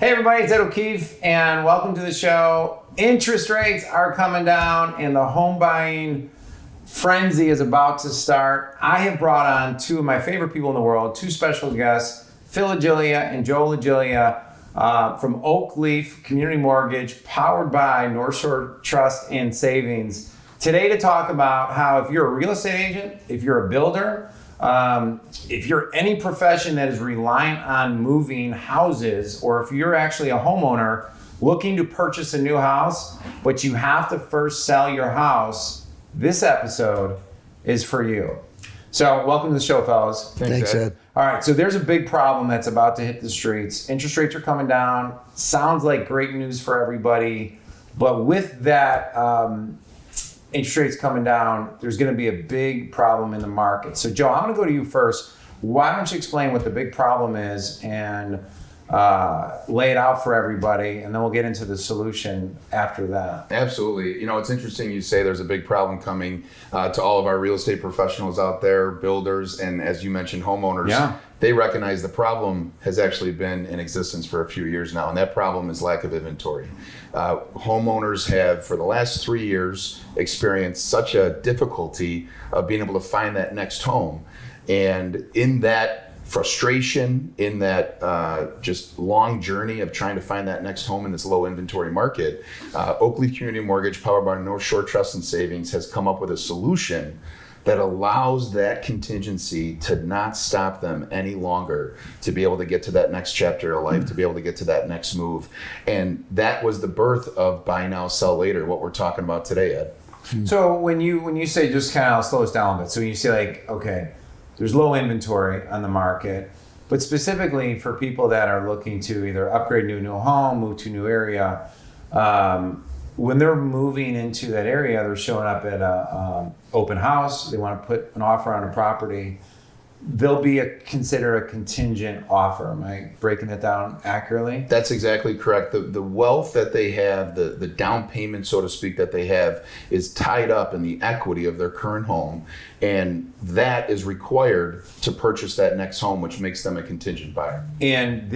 Hey everybody, it's Ed O'Keefe and welcome to the show. Interest rates are coming down and the home buying frenzy is about to start. I have brought on two of my favorite people in the world, two special guests, Phil Agilia and Joe Agilia from Oak Leaf Community Mortgage, powered by North Shore Trust and Savings. Today to talk about how if you're a real estate agent, if you're a builder, if you're any profession that is reliant on moving houses, or if you're actually a homeowner looking to purchase a new house, but you have to first sell your house, this episode is for you. So welcome to the show, fellas. Thanks, Ed. All right, so there's a big problem that's about to hit the streets. Interest rates are coming down. Sounds like great news for everybody. But with that, interest rates coming down, there's going to be a big problem in the market. So Joe, I'm going to go to you first. Why don't you explain what the big problem is and lay it out for everybody, and then we'll get into the solution after that. Absolutely. You know, it's interesting you say there's a big problem coming to all of our real estate professionals out there, builders, and as you mentioned, homeowners. Yeah. They recognize the problem has actually been in existence for a few years now, and that problem is lack of inventory. Homeowners have, for the last 3 years, experienced such a difficulty of being able to find that next home. And in that frustration, in that just long journey of trying to find that next home in this low inventory market, Oak Leaf Community Mortgage, powered by North Shore Trust and Savings, has come up with a solution that allows that contingency to not stop them any longer to be able to get to that next chapter of life, to be able to get to that next move. And that was the birth of Buy Now, Sell Later, what we're talking about today, Ed. So when you say, just kind of slow us down a bit, so when you say like, okay, there's low inventory on the market, but specifically for people that are looking to either upgrade to a new home, move to a new area, when they're moving into that area, they're showing up at a open house, they want to put an offer on a property, they'll be consider a contingent offer. Am I breaking that down accurately? That's exactly correct. The wealth that they have, the down payment, so to speak, that they have is tied up in the equity of their current home. And that is required to purchase that next home, which makes them a contingent buyer. And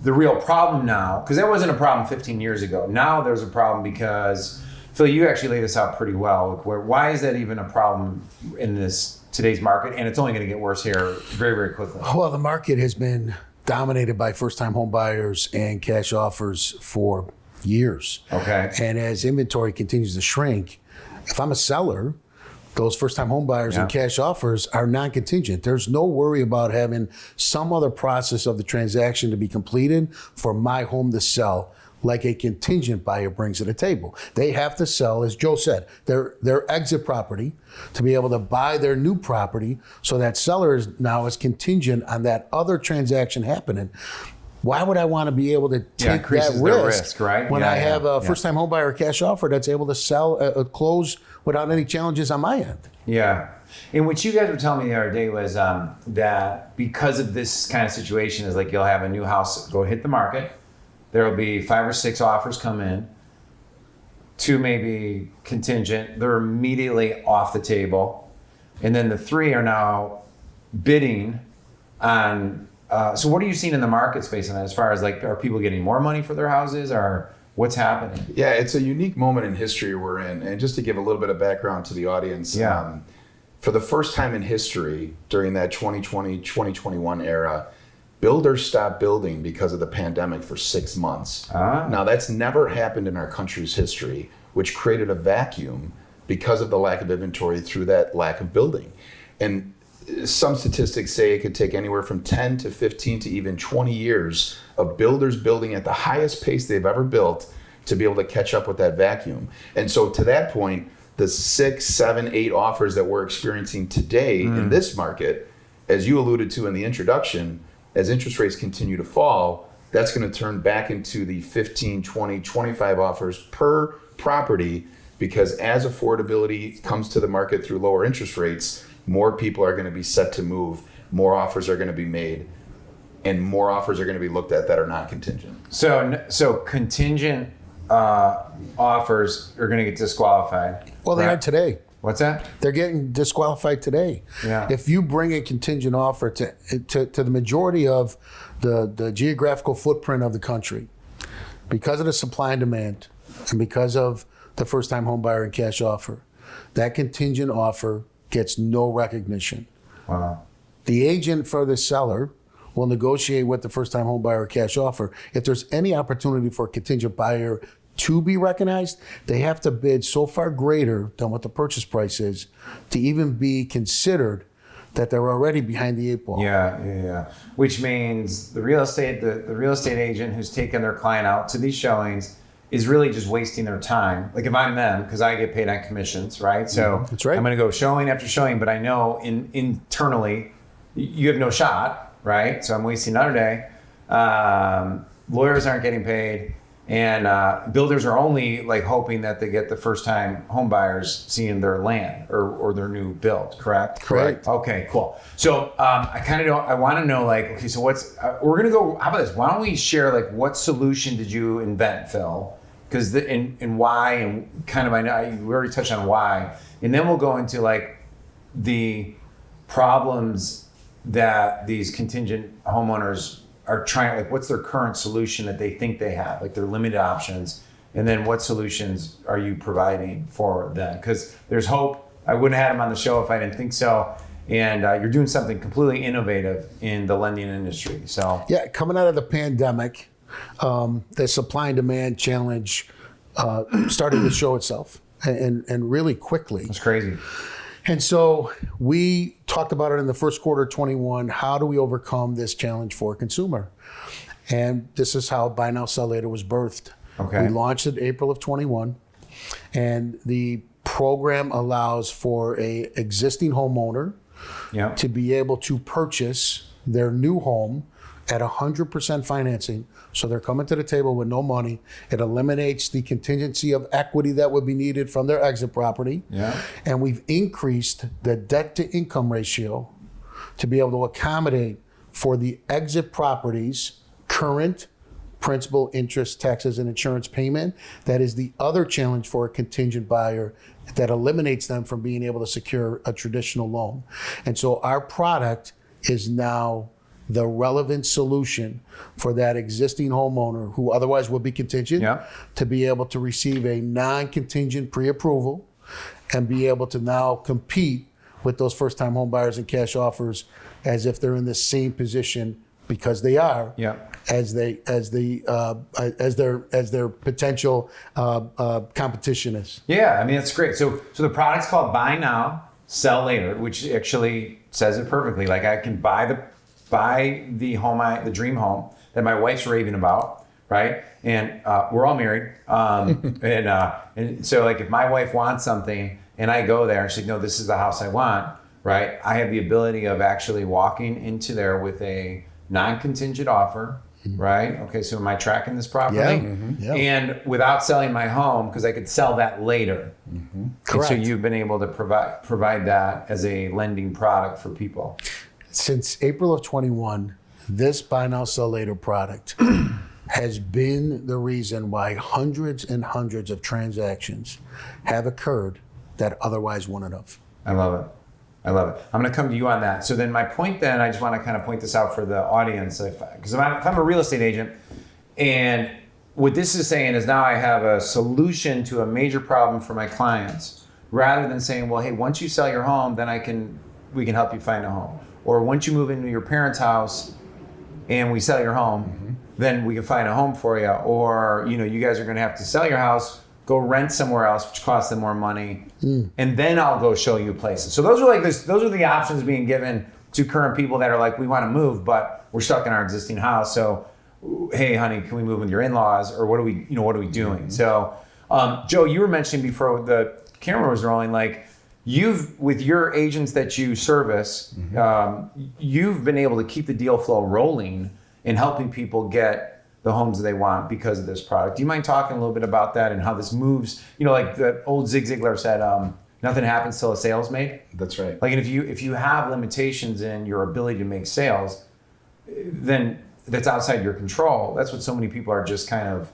the real problem now, because that wasn't a problem 15 years ago. Now there's a problem because, Phil, you actually laid this out pretty well. Why is that even a problem in today's market? And it's only going to get worse here very, very quickly. Well, the market has been dominated by first-time home buyers and cash offers for years. Okay. And as inventory continues to shrink, if I'm a seller, those first-time home buyers and cash offers are non-contingent. There's no worry about having some other process of the transaction to be completed for my home to sell, like a contingent buyer brings to the table. They have to sell, as Joe said, their exit property to be able to buy their new property, so that seller is contingent on that other transaction happening. Why would I want to be able to take that risk right? when I have a first-time home buyer cash offer that's able to sell, close without any challenges on my end? Yeah. And what you guys were telling me the other day was that because of this kind of situation is like you'll have a new house go hit the market, there will be 5 or 6 offers come in, 2 maybe contingent, they're immediately off the table, and then the 3 are now bidding on. So what are you seeing in the market space on that, as far as like, are people getting more money for their houses, or what's happening? Yeah, it's a unique moment in history we're in. And just to give a little bit of background to the audience, for the first time in history during that 2020, 2021 era, builders stopped building because of the pandemic for 6 months. Now, that's never happened in our country's history, which created a vacuum because of the lack of inventory through that lack of building. And some statistics say it could take anywhere from 10 to 15 to even 20 years of builders building at the highest pace they've ever built to be able to catch up with that vacuum. And so to that point, the 6, 7, 8 offers that we're experiencing today in this market, as you alluded to in the introduction, as interest rates continue to fall, that's going to turn back into the 15, 20, 25 offers per property, because as affordability comes to the market through lower interest rates, more people are going to be set to move, more offers are going to be made, and more offers are going to be looked at that are not contingent. So contingent offers are going to get disqualified. Well, they right? are today. What's that? They're getting disqualified today. Yeah. If you bring a contingent offer to the majority of the geographical footprint of the country, because of the supply and demand, and because of the first-time home buyer and cash offer, that contingent offer gets no recognition. Wow. The agent for the seller will negotiate with the first-time home buyer or cash offer. If there's any opportunity for a contingent buyer to be recognized, they have to bid so far greater than what the purchase price is to even be considered that they're already behind the eight ball. Yeah. Which means the real estate agent who's taking their client out to these showings is really just wasting their time. Like if I'm them, because I get paid on commissions, right? So That's right. I'm going to go showing after showing, but I know internally you have no shot, right? So I'm wasting another day. Lawyers aren't getting paid, and builders are only like hoping that they get the first-time home buyers seeing their land or their new build. Correct. Okay, cool. So I want to know, like, okay, so we're gonna go. How about this? Why don't we share like what solution did you invent, Phil? Because and why, and kind of I know we already touched on why, and then we'll go into like the problems that these contingent homeowners are trying, like what's their current solution that they think they have, like their limited options, and then what solutions are you providing for them? Because there's hope. I wouldn't have had him on the show if I didn't think so. And you're doing something completely innovative in the lending industry. So Yeah, coming out of the pandemic, the supply and demand challenge started to show itself, and really quickly. it's crazy. And so we talked about it in the first quarter of 21. How do we overcome this challenge for a consumer? And this is how Buy Now, Sell Later was birthed. Okay. We launched it April of 21. And the program allows for a existing homeowner Yeah. to be able to purchase their new home at 100% financing. So they're coming to the table with no money. It eliminates the contingency of equity that would be needed from their exit property. Yeah. And we've increased the debt to income ratio to be able to accommodate for the exit property's current principal, interest, taxes, and insurance payment. That is the other challenge for a contingent buyer that eliminates them from being able to secure a traditional loan. And so our product is now the relevant solution for that existing homeowner who otherwise would be contingent Yeah. to be able to receive a non-contingent pre-approval and be able to now compete with those first-time home buyers and cash offers as if they're in the same position, because they are, Yeah. as their potential competition is. Yeah, I mean, that's great. So the product's called Buy Now, Sell Later, which actually says it perfectly. Like I can buy the home, the dream home that my wife's raving about, right? And we're all married, and so like if my wife wants something and I go there and she's like, no, this is the house I want, right? I have the ability of actually walking into there with a non-contingent offer. Right. Okay. So am I tracking this properly? Yeah. Mm-hmm. Yeah. And without selling my home, because I could sell that later. Mm-hmm. Correct. And so you've been able to provide that as a lending product for people. Since April of 21, this Buy Now, Sell Later product has been the reason why hundreds and hundreds of transactions have occurred that otherwise wouldn't have. I love it. I'm going to come to you on that. So then my point then, I just want to kind of point this out for the audience. Because if I'm a real estate agent, and what this is saying is now I have a solution to a major problem for my clients, rather than saying, well, hey, once you sell your home, then we can help you find a home. Or once you move into your parents' house and we sell your home, then we can find a home for you. Or, you guys are going to have to sell your house, go rent somewhere else, which costs them more money, and then I'll go show you places. So those are the options being given to current people that are like, we want to move, but we're stuck in our existing house. So, hey, honey, can we move with your in-laws, or what are we doing? So, Joe, you were mentioning before the camera was rolling, like with your agents that you service, you've been able to keep the deal flow rolling and helping people get the homes that they want because of this product. Do you mind talking a little bit about that and how this moves? Like the old Zig Ziglar said, nothing happens till a sale's made. That's right. Like, and if you have limitations in your ability to make sales, then that's outside your control. That's what so many people are just kind of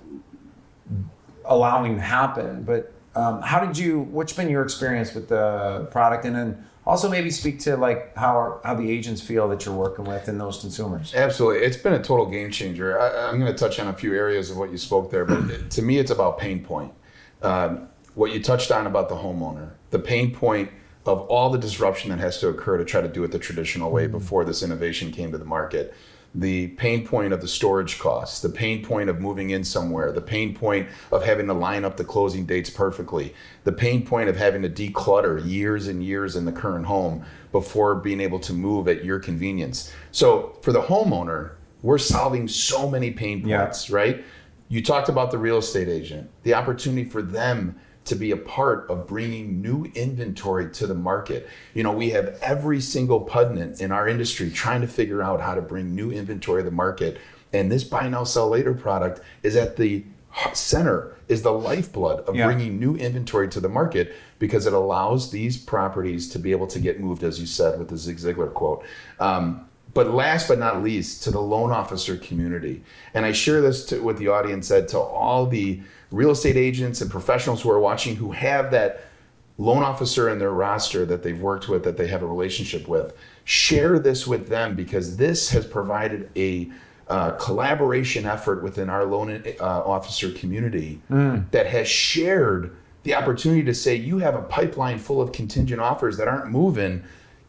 allowing to happen. But what's been your experience with the product? And then also maybe speak to like how the agents feel that you're working with and those consumers. Absolutely. It's been a total game changer. I'm going to touch on a few areas of what you spoke there, but to me, it's about pain point. What you touched on about the homeowner, the pain point of all the disruption that has to occur to try to do it the traditional way before this innovation came to the market. The pain point of the storage costs, the pain point of moving in somewhere, the pain point of having to line up the closing dates perfectly, the pain point of having to declutter years and years in the current home before being able to move at your convenience. So for the homeowner, we're solving so many pain points, right? You talked about the real estate agent, the opportunity for them to be a part of bringing new inventory to the market. We have every single pundit in our industry trying to figure out how to bring new inventory to the market. And this buy now, sell later product is at the center, is the lifeblood of bringing new inventory to the market, because it allows these properties to be able to get moved, as you said, with the Zig Ziglar quote. But last but not least, to the loan officer community. And I share this with the audience, that to all the real estate agents and professionals who are watching who have that loan officer in their roster that they've worked with, that they have a relationship with, share this with them, because this has provided a collaboration effort within our loan officer community that has shared the opportunity to say, you have a pipeline full of contingent offers that aren't moving.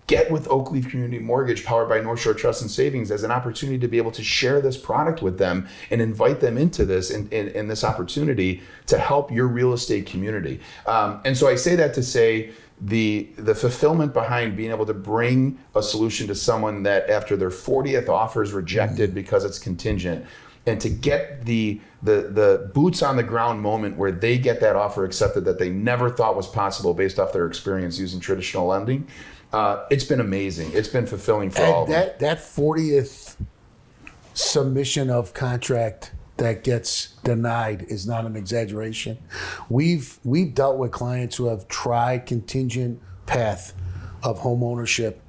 Get with Oakleaf Community Mortgage, powered by North Shore Trust and Savings, as an opportunity to be able to share this product with them and invite them into this and this opportunity to help your real estate community. And so I say that to say the fulfillment behind being able to bring a solution to someone that after their 40th offer is rejected because it's contingent, and to get the boots on the ground moment where they get that offer accepted that they never thought was possible based off their experience using traditional lending. It's been amazing. It's been fulfilling for all of them. That 40th submission of contract that gets denied is not an exaggeration. We've dealt with clients who have tried contingent path of home ownership,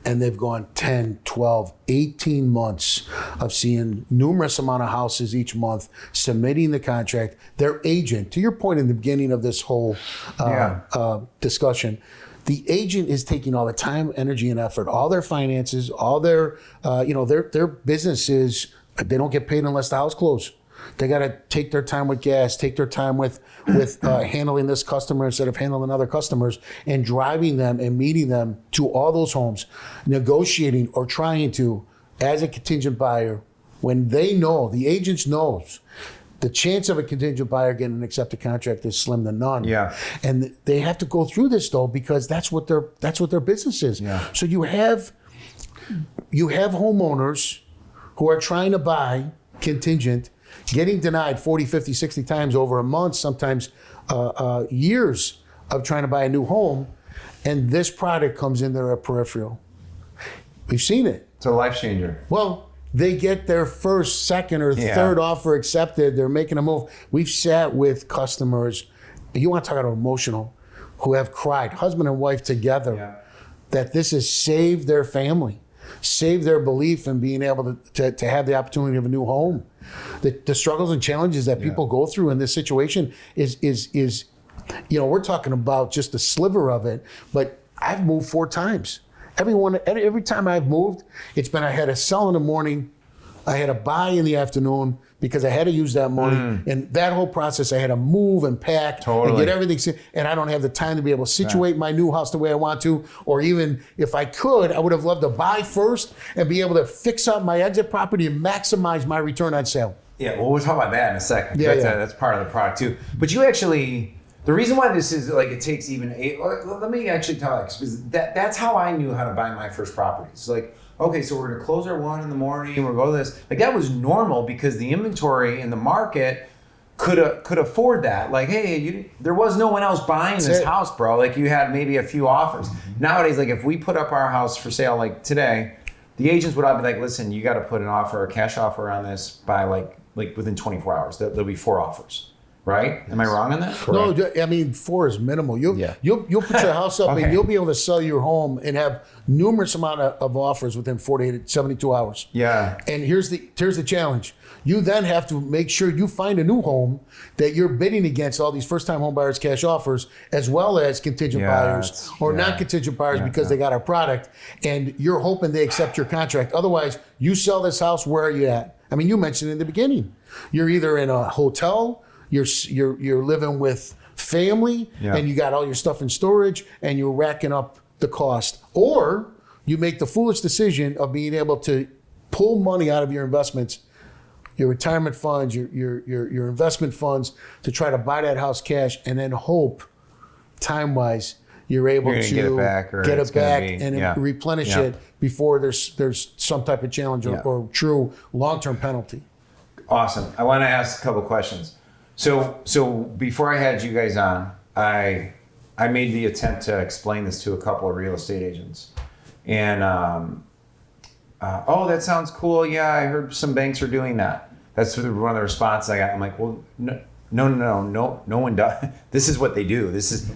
and they've gone 10, 12, 18 months of seeing numerous amount of houses each month, submitting the contract. Their agent, to your point in the beginning of this whole discussion, the agent is taking all the time, energy, and effort, all their finances, all their, their businesses. They don't get paid unless the house closes. They got to take their time with gas, take their time with handling this customer instead of handling other customers, and driving them and meeting them to all those homes, negotiating or trying to, as a contingent buyer, when they know, the agent knows, the chance of a contingent buyer getting an accepted contract is slim to none. Yeah. And they have to go through this though, because that's what their business is. Yeah. So you have homeowners who are trying to buy contingent, getting denied 40, 50, 60 times over a month, sometimes years of trying to buy a new home. And this product comes in there at peripheral. We've seen it. It's a life changer. Well, they get their first, second, or third offer accepted. They're making a move. We've sat with customers, you want to talk about emotional, who have cried, husband and wife together, that this has saved their family, saved their belief in being able to have the opportunity of a new home. The struggles and challenges that people go through in this situation is we're talking about just a sliver of it, but I've moved 4 times. Every time I've moved, it's been I had to sell in the morning, I had to buy in the afternoon because I had to use that money. And that whole process, I had to move and pack and get everything. And I don't have the time to be able to situate my new house the way I want to. Or even if I could, I would have loved to buy first and be able to fix up my exit property and maximize my return on sale. Yeah, well, we'll talk about that in a second. That's part of the product too. But you actually... The reason why this is like it takes even 8. Let me actually tell you, because that's how I knew how to buy my first property. It's like, okay, so we're gonna close our 1 in the morning. We'll go to this. Like that was normal because the inventory in the market could afford that. Like, hey, there was no one else buying this house, bro. Like you had maybe a few offers. Nowadays, like if we put up our house for sale, like today, the agents would all be like, listen, you got to put an offer, a cash offer on this by like within 24 hours. There'll be 4 offers. Right? Am I wrong on that? Correct. No, I mean 4 is minimal. You'll put your house up and you'll be able to sell your home and have numerous amount of offers within 48 to 72 hours. Yeah. And here's the challenge. You then have to make sure you find a new home that you're bidding against all these first-time home buyers cash offers, as well as contingent buyers or non-contingent buyers because they got our product, and you're hoping they accept your contract. Otherwise, you sell this house, where are you at? I mean, you mentioned in the beginning, you're either in a hotel, you're living with family, and you got all your stuff in storage, and you're racking up the cost, or you make the foolish decision of being able to pull money out of your investments, your retirement funds, your investment funds, to try to buy that house cash, and then hope, time-wise, you're able to get it back, and replenish it before there's some type of challenge or true long-term penalty. Awesome. I want to ask a couple questions. So before I had you guys on, I made the attempt to explain this to a couple of real estate agents, and oh, that sounds cool. Yeah, I heard some banks are doing that. That's one of the responses I got. I'm like, well, no one does. This is what they do.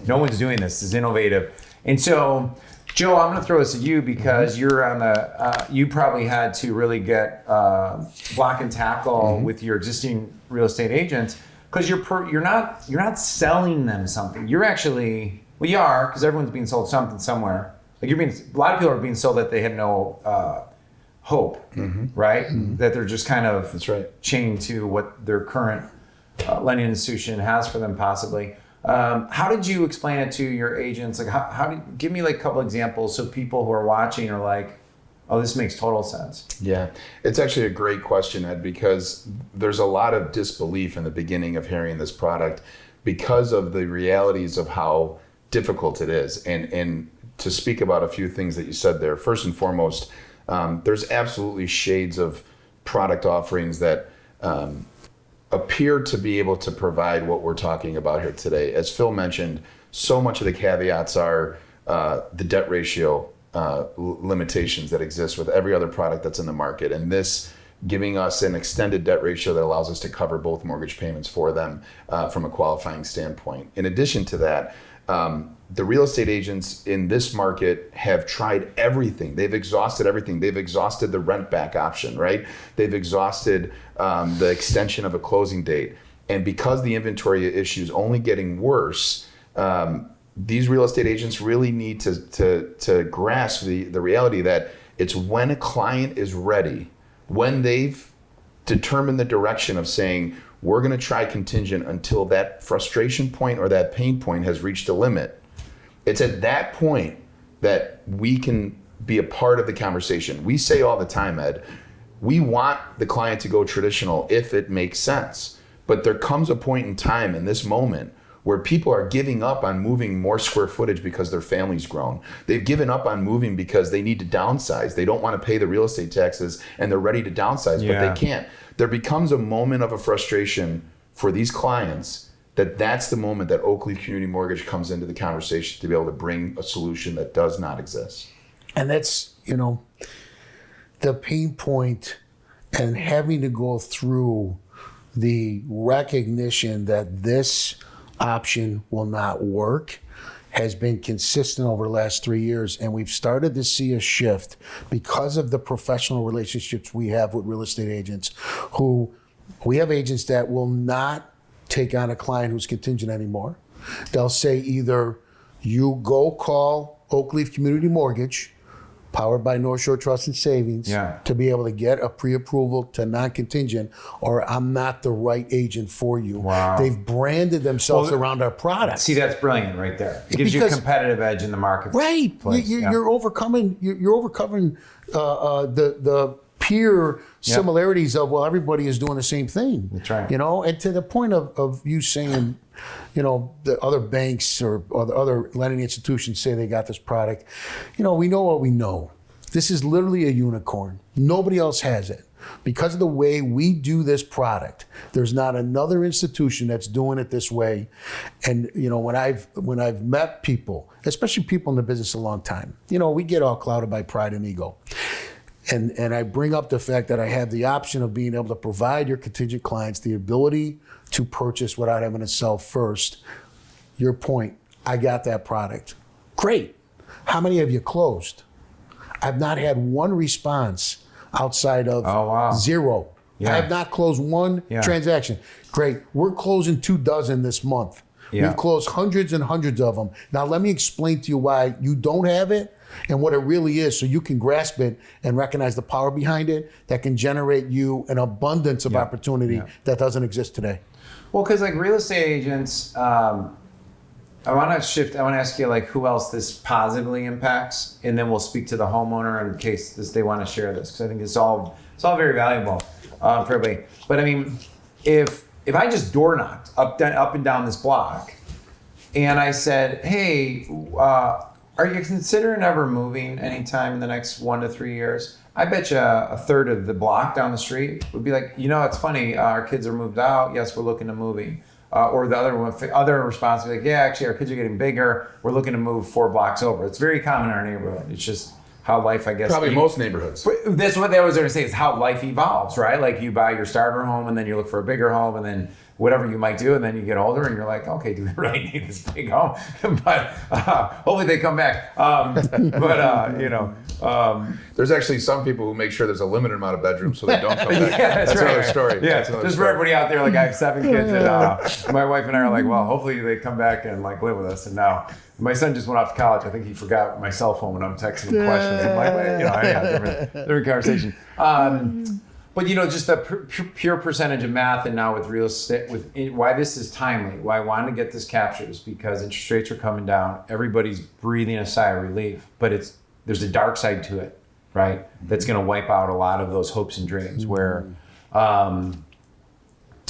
No one's doing this. This is innovative. And so, Joe, I'm going to throw this at you because you're on the. You probably had to really get block and tackle with your existing real estate agents, because you're not selling them something. You're actually, well, you are, because everyone's being sold something somewhere. Like a lot of people are being sold that they have no hope, right? That they're just kind of chained to what their current lending institution has for them, possibly. How did you explain it to your agents? Like, give me like a couple examples so people who are watching are like, oh, this makes total sense. Yeah, it's actually a great question, Ed, because there's a lot of disbelief in the beginning of hearing this product because of the realities of how difficult it is. And to speak about a few things that you said there, first and foremost, there's absolutely shades of product offerings that appear to be able to provide what we're talking about here today. As Phil mentioned, so much of the caveats are the debt ratio limitations that exist with every other product that's in the market, and this giving us an extended debt ratio that allows us to cover both mortgage payments for them from a qualifying standpoint. In addition to that, the real estate agents in this market have tried everything. They've exhausted everything. They've exhausted the rent back option, right? They've exhausted the extension of a closing date. And because the inventory issue is only getting worse, these real estate agents really need to grasp the reality that it's when a client is ready, when they've determined the direction of saying, we're going to try contingent until that frustration point or that pain point has reached a limit. It's at that point that we can be a part of the conversation. We say all the time, Ed, we want the client to go traditional if it makes sense. But there comes a point in time in this moment where people are giving up on moving more square footage because their family's grown. They've given up on moving because they need to downsize. They don't want to pay the real estate taxes and they're ready to downsize, but they can't. There becomes a moment of a frustration for these clients that's the moment that Oakleaf Community Mortgage comes into the conversation to be able to bring a solution that does not exist. And that's, the pain point and having to go through the recognition that this option will not work has been consistent over the last 3 years. And we've started to see a shift because of the professional relationships we have with real estate agents we have agents that will not take on a client who's contingent anymore. They'll say either you go call Oakleaf Community Mortgage, powered by North Shore Trust and Savings, to be able to get a pre-approval to non-contingent, or I'm not the right agent for you. Wow. They've branded themselves around our product. See, that's brilliant right there. It gives you a competitive edge in the market. Right. You're overcoming the peer similarities of, well, everybody is doing the same thing. That's right. And to the point of you saying, the other banks or the other lending institutions say they got this product. We know what we know. This is literally a unicorn. Nobody else has it. Because of the way we do this product, there's not another institution that's doing it this way. And when I've met people, especially people in the business a long time, we get all clouded by pride and ego. And I bring up the fact that I have the option of being able to provide your contingent clients the ability to purchase without having to sell first. Your point, I got that product. Great. How many have you closed? I've not had one response outside of zero. Yeah. I have not closed one transaction. Great. We're closing 24 this month. Yeah. We've closed hundreds and hundreds of them. Now, let me explain to you why you don't have it and what it really is so you can grasp it and recognize the power behind it that can generate you an abundance of opportunity that doesn't exist today. Well, because like real estate agents, I want to ask you like who else this positively impacts, and then we'll speak to the homeowner in case they want to share this, because I think it's all very valuable for everybody. But I mean, if I just door knocked up and down this block, and I said, hey, are you considering ever moving anytime in the next 1 to 3 years? I bet you a third of the block down the street would be like, it's funny, our kids are moved out. Yes, we're looking to moving. Or the other response would be like, yeah, actually, our kids are getting bigger. We're looking to move 4 blocks over. It's very common in our neighborhood. It's just how life, I guess. Probably most neighborhoods. That's what they always going to say is how life evolves, right? Like you buy your starter home and then you look for a bigger home and then whatever you might do, and then you get older and you're like, okay, do we really need this big home? But hopefully they come back. There's actually some people who make sure there's a limited amount of bedrooms so they don't come back. Yeah, that's right. Another story. Yeah, That's another just story. for everybody out there, like I have 7 kids, and my wife and I are like, well, hopefully they come back and like live with us. And now my son just went off to college. I think he forgot my cell phone when I'm texting him questions. I'm like, I have different conversation. But just the pure percentage of math, and now with real estate, why this is timely, why I wanted to get this captured is because interest rates are coming down. Everybody's breathing a sigh of relief, but there's a dark side to it, right? That's going to wipe out a lot of those hopes and dreams. Where I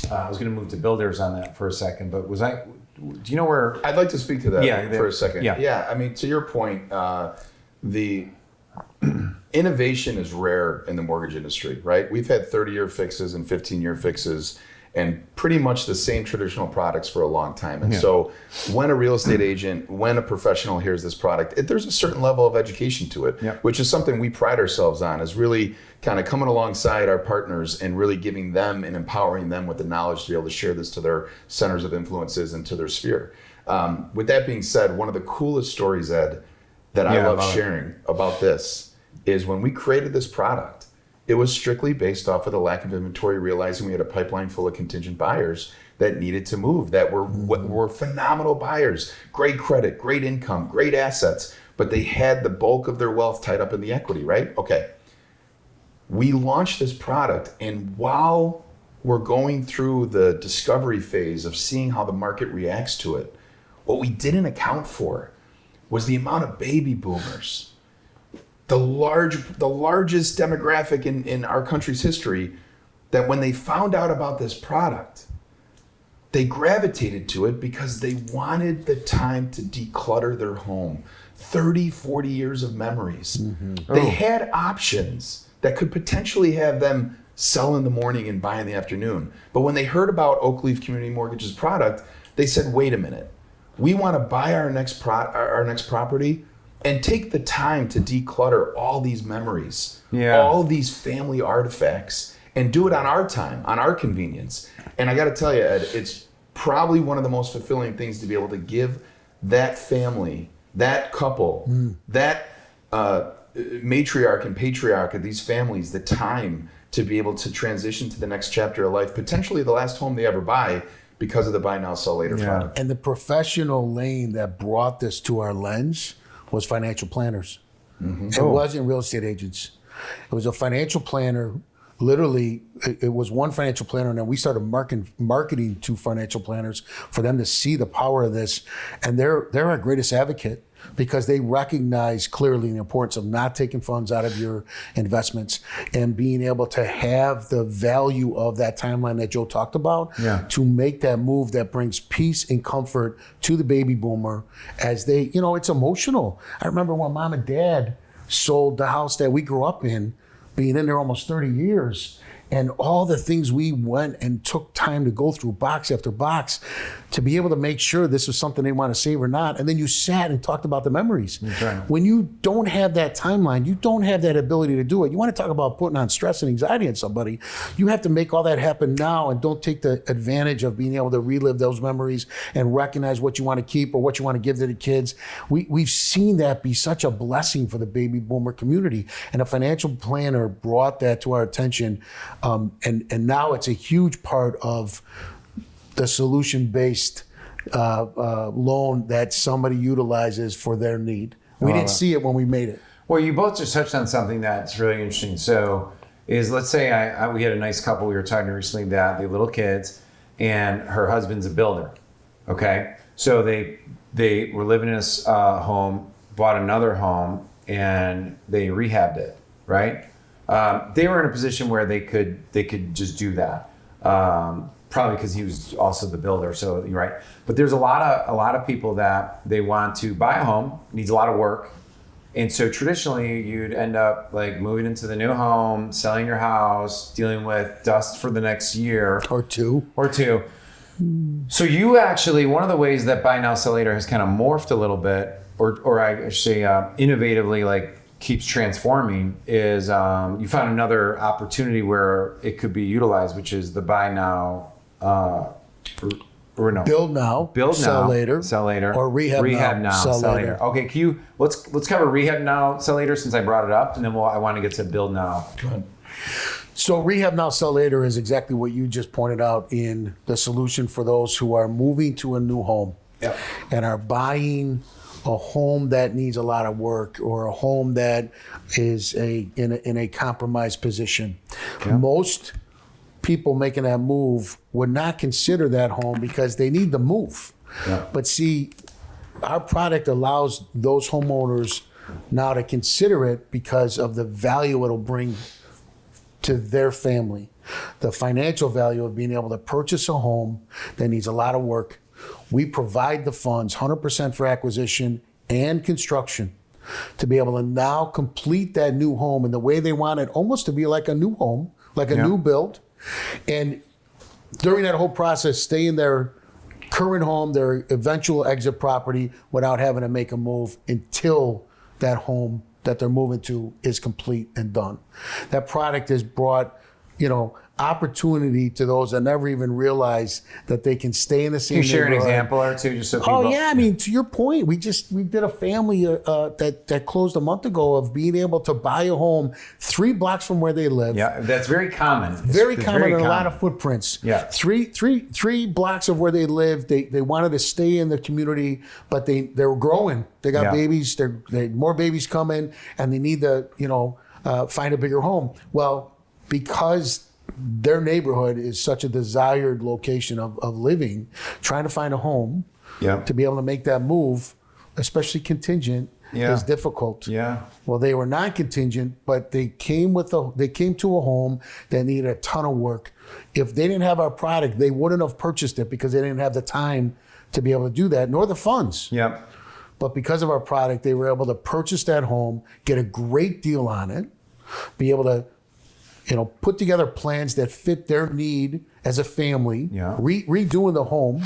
was going to move to builders on that for a second, but do you know where? I'd like to speak to that for a second. Yeah. I mean, to your point, the innovation is rare in the mortgage industry, right? We've had 30-year fixes and 15-year fixes and pretty much the same traditional products for a long time. And so when a real estate agent, when a professional hears this product, there's a certain level of education to it, which is something we pride ourselves on, is really kind of coming alongside our partners and really giving them and empowering them with the knowledge to be able to share this to their centers of influences and to their sphere. With that being said, one of the coolest stories, Ed, that I love sharing about this is when we created this product, it was strictly based off of the lack of inventory, realizing we had a pipeline full of contingent buyers that needed to move, that were phenomenal buyers, great credit, great income, great assets, but they had the bulk of their wealth tied up in the equity, right? Okay. We launched this product, and while we're going through the discovery phase of seeing how the market reacts to it, what we didn't account for was the amount of baby boomers, the largest demographic in our country's history, that when they found out about this product, they gravitated to it because they wanted the time to declutter their home. 30, 40 years of memories. Mm-hmm. They had options that could potentially have them sell in the morning and buy in the afternoon. But when they heard about Oakleaf Community Mortgage's product, they said, wait a minute, we want to buy our next property and take the time to declutter all these memories, all these family artifacts, and do it on our time, on our convenience. And I got to tell you, Ed, it's probably one of the most fulfilling things to be able to give that family, that couple, that matriarch and patriarch of these families the time to be able to transition to the next chapter of life, potentially the last home they ever buy, because of the buy now, sell later product. And the professional lane that brought this to our lens was financial planners. Mm-hmm. It wasn't real estate agents. It was a financial planner. Literally, it was one financial planner, and then we started marketing to financial planners for them to see the power of this. And they're our greatest advocate, because they recognize clearly the importance of not taking funds out of your investments and being able to have the value of that timeline that Joe talked about to make that move that brings peace and comfort to the baby boomer as they, it's emotional. I remember when mom and dad sold the house that we grew up in, being in there almost 30 years, and all the things we went and took time to go through box after box to be able to make sure this was something they want to save or not. And then you sat and talked about the memories. Okay. When you don't have that timeline, you don't have that ability to do it. You want to talk about putting on stress and anxiety on somebody, you have to make all that happen now, and don't take the advantage of being able to relive those memories and recognize what you want to keep or what you want to give to the kids. We've seen that be such a blessing for the baby boomer community, and a financial planner brought that to our attention And now it's a huge part of the solution-based loan that somebody utilizes for their need. We didn't see it when we made it. Well, you both just touched on something that's really interesting. So, let's say we had a nice couple we were talking to recently that they have little kids, and her husband's a builder. Okay, so they were living in a home, bought another home, and they rehabbed it. Right? They were in a position where they could just do that. Probably because he was also the builder. So you're right. But there's a lot of people that they want to buy a home, needs a lot of work. And so traditionally you'd end up like moving into the new home, selling your house, dealing with dust for the next year Or two. So you actually, one of the ways that buy now, sell later has kind of morphed a little bit, or I should say innovatively, like keeps transforming, is you found another opportunity where it could be utilized, which is the buy now, Build now, sell later, or rehab now, sell later. Okay, let's cover rehab now, sell later, since I brought it up, and then I want to get to build now. Go ahead. So rehab now, sell later is exactly what you just pointed out in the solution for those who are moving to a new home and are buying a home that needs a lot of work, or a home that is in a compromised position. Most people making that move would not consider that home because they need the move. But see, our product allows those homeowners now to consider it because of the value it'll bring to their family. The financial value of being able to purchase a home that needs a lot of work. We provide the funds, 100% for acquisition and construction, to be able to now complete that new home in the way they want it, almost to be like a new home, like a new build. And during that whole process, stay in their current home, their eventual exit property, without having to make a move until that home that they're moving to is complete and done. That product has brought, opportunity to those that never even realize that they can stay in the same Can you share an neighborhood. example or two, just so people? Oh yeah, I mean, to your point, we did a family that closed a month ago of being able to buy a home 3 blocks from where they live. Yeah, that's very common. Very common in a lot of footprints. Yeah. Three blocks of where they live. They wanted to stay in the community, but they were growing. They got babies. They had more babies coming, and they need to find a bigger home. Well, because their neighborhood is such a desired location of living, trying to find a home to be able to make that move, especially contingent, is difficult. Yeah. Well, they were non-contingent, but they came to a home that needed a ton of work. If they didn't have our product, they wouldn't have purchased it because they didn't have the time to be able to do that, nor the funds. Yep. But because of our product, they were able to purchase that home, get a great deal on it, be able to put together plans that fit their need as a family, redoing the home.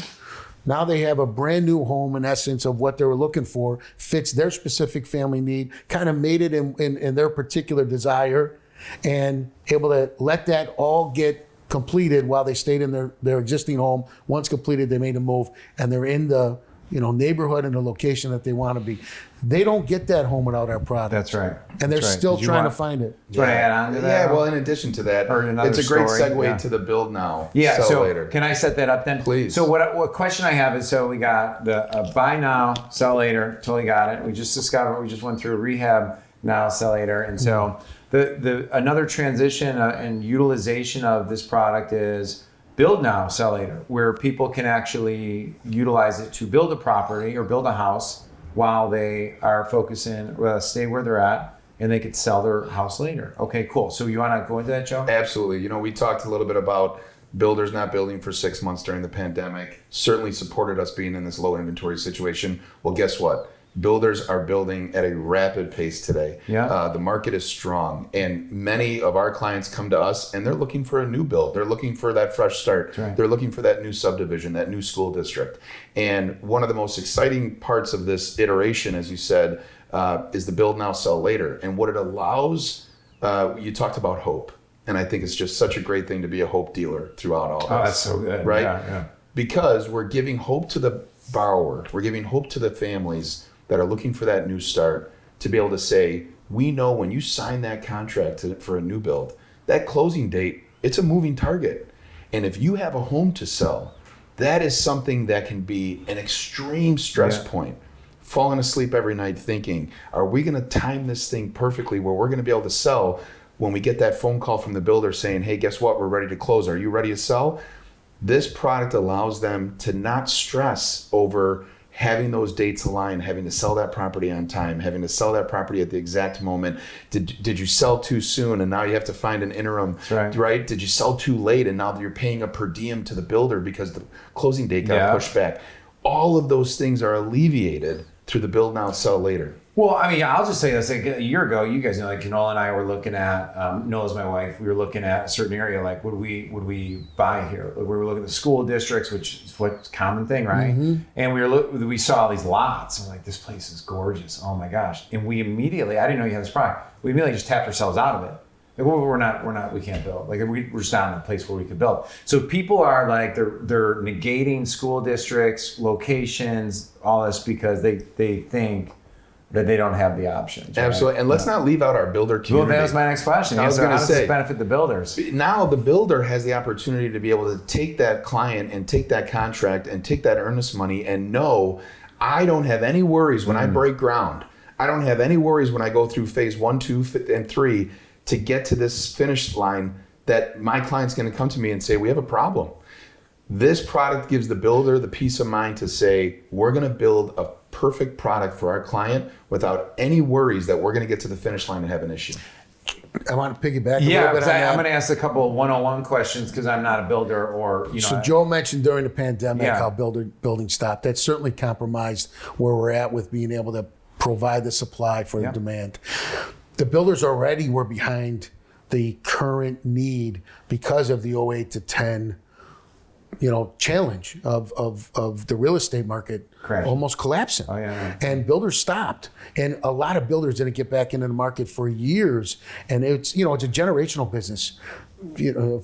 Now they have a brand new home, in essence, of what they were looking for, fits their specific family need, kind of made it in their particular desire, and able to let that all get completed while they stayed in their existing home. Once completed, they made a move, and they're in the neighborhood and the location that they want to be. They don't get that home without our product. That's right. And they're still trying to find it. Do you want to add on to that? Yeah, well, in addition to that, it's a great segue to the build now, sell later. Can I set that up then? Please. So what question I have is, so we got the buy now, sell later, totally got it. We just discovered, we just went through rehab now, sell later. And so the another transition and utilization of this product is build now, sell later, where people can actually utilize it to build a property or build a house while they are focusing, stay where they're at, and they could sell their house later. Okay, cool. So you want to go into that, Joe? Absolutely. We talked a little bit about builders not building for 6 months during the pandemic. Certainly supported us being in this low inventory situation. Well, guess what? Builders are building at a rapid pace today. The market is strong, and many of our clients come to us and they're looking for a new build. They're looking for that fresh start. Right. They're looking for that new subdivision, that new school district. And one of the most exciting parts of this iteration, as you said, is the build now, sell later. And what it allows, you talked about hope. And I think it's just such a great thing to be a hope dealer throughout all this. Oh, that's so good. Right? Yeah. Because we're giving hope to the borrower. We're giving hope to the families that are looking for that new start, to be able to say, we know when you sign that contract for a new build, that closing date it's a moving target. And if you have a home to sell, that is something that can be an extreme stress point. Falling asleep every night thinking, are we going to time this thing perfectly where we're going to be able to sell when we get that phone call from the builder saying, hey, guess what? We're ready to close. Are you ready to sell? This product allows them to not stress over having those dates align, having to sell that property on time, having to sell that property at the exact moment. Did you sell too soon and now you have to find an interim, right? Did you sell too late and now you're paying a per diem to the builder because the closing date got pushed back? All of those things are alleviated through the build now, sell later. Well, I mean, I'll just say this. Like a year ago, you guys know, like Nola and I were looking at, Nola's my wife, we were looking at a certain area, like would we buy here? We were looking at the school districts, which is what's a common thing, right? And we saw these lots, and we're like, this place is gorgeous. Oh my gosh. And we immediately, I didn't know you had this product. We immediately just tapped ourselves out of it. Like, we can't build. Like we're just not in a place where we could build. So people are like, they're negating school districts, locations, all this because they think that they don't have the options. Right? Absolutely. And let's not leave out our builder community. Well, that was my next question. I was going to say, how does this benefit the builders? Now the builder has the opportunity to be able to take that client and take that contract and take that earnest money and know, I don't have any worries when I break ground. I don't have any worries when I go through phase 1, 2, and 3 to get to this finish line that my client's going to come to me and say, we have a problem. This product gives the builder the peace of mind to say, we're going to build a perfect product for our client without any worries that we're going to get to the finish line and have an issue. I want to piggyback a little bit on that. I'm going to ask a couple of 101 questions because I'm not a builder or, So Joe mentioned during the pandemic how building stopped. That certainly compromised where we're at with being able to provide the supply for the demand. The builders already were behind the current need because of the 08 to 10 challenge of the real estate market almost collapsing. And builders stopped. And a lot of builders didn't get back into the market for years. And it's, it's a generational business.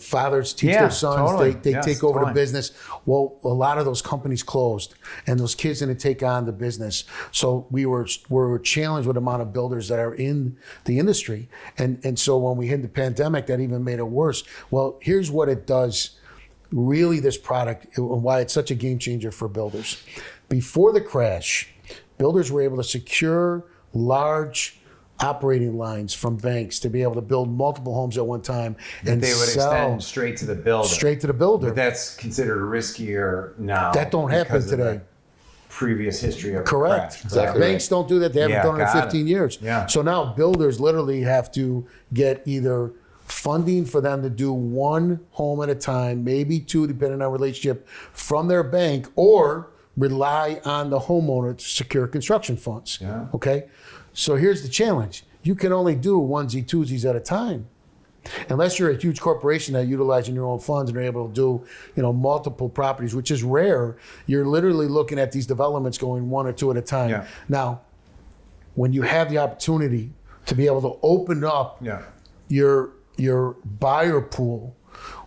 Fathers teach their sons, they take over the business. Well, a lot of those companies closed and those kids didn't take on the business. So we were challenged with the amount of builders that are in the industry. And so when we hit the pandemic, that even made it worse. Well, here's what it does. Really, this product and why it's such a game changer for builders. Before the crash, builders were able to secure large operating lines from banks to be able to build multiple homes at one time and they would extend straight to the builder. But that's considered riskier now. That don't happen today. Previous history of correct. Exactly. Banks don't do that. They haven't done it in 15 years. So now builders literally have to get either funding for them to do one home at a time, maybe two, depending on relationship, from their bank, or rely on the homeowner to secure construction funds. Okay? So here's the challenge. You can only do onesie, twosies at a time. Unless you're a huge corporation that utilizing your own funds and are able to do, multiple properties, which is rare. You're literally looking at these developments going one or two at a time. Now, when you have the opportunity to be able to open up your buyer pool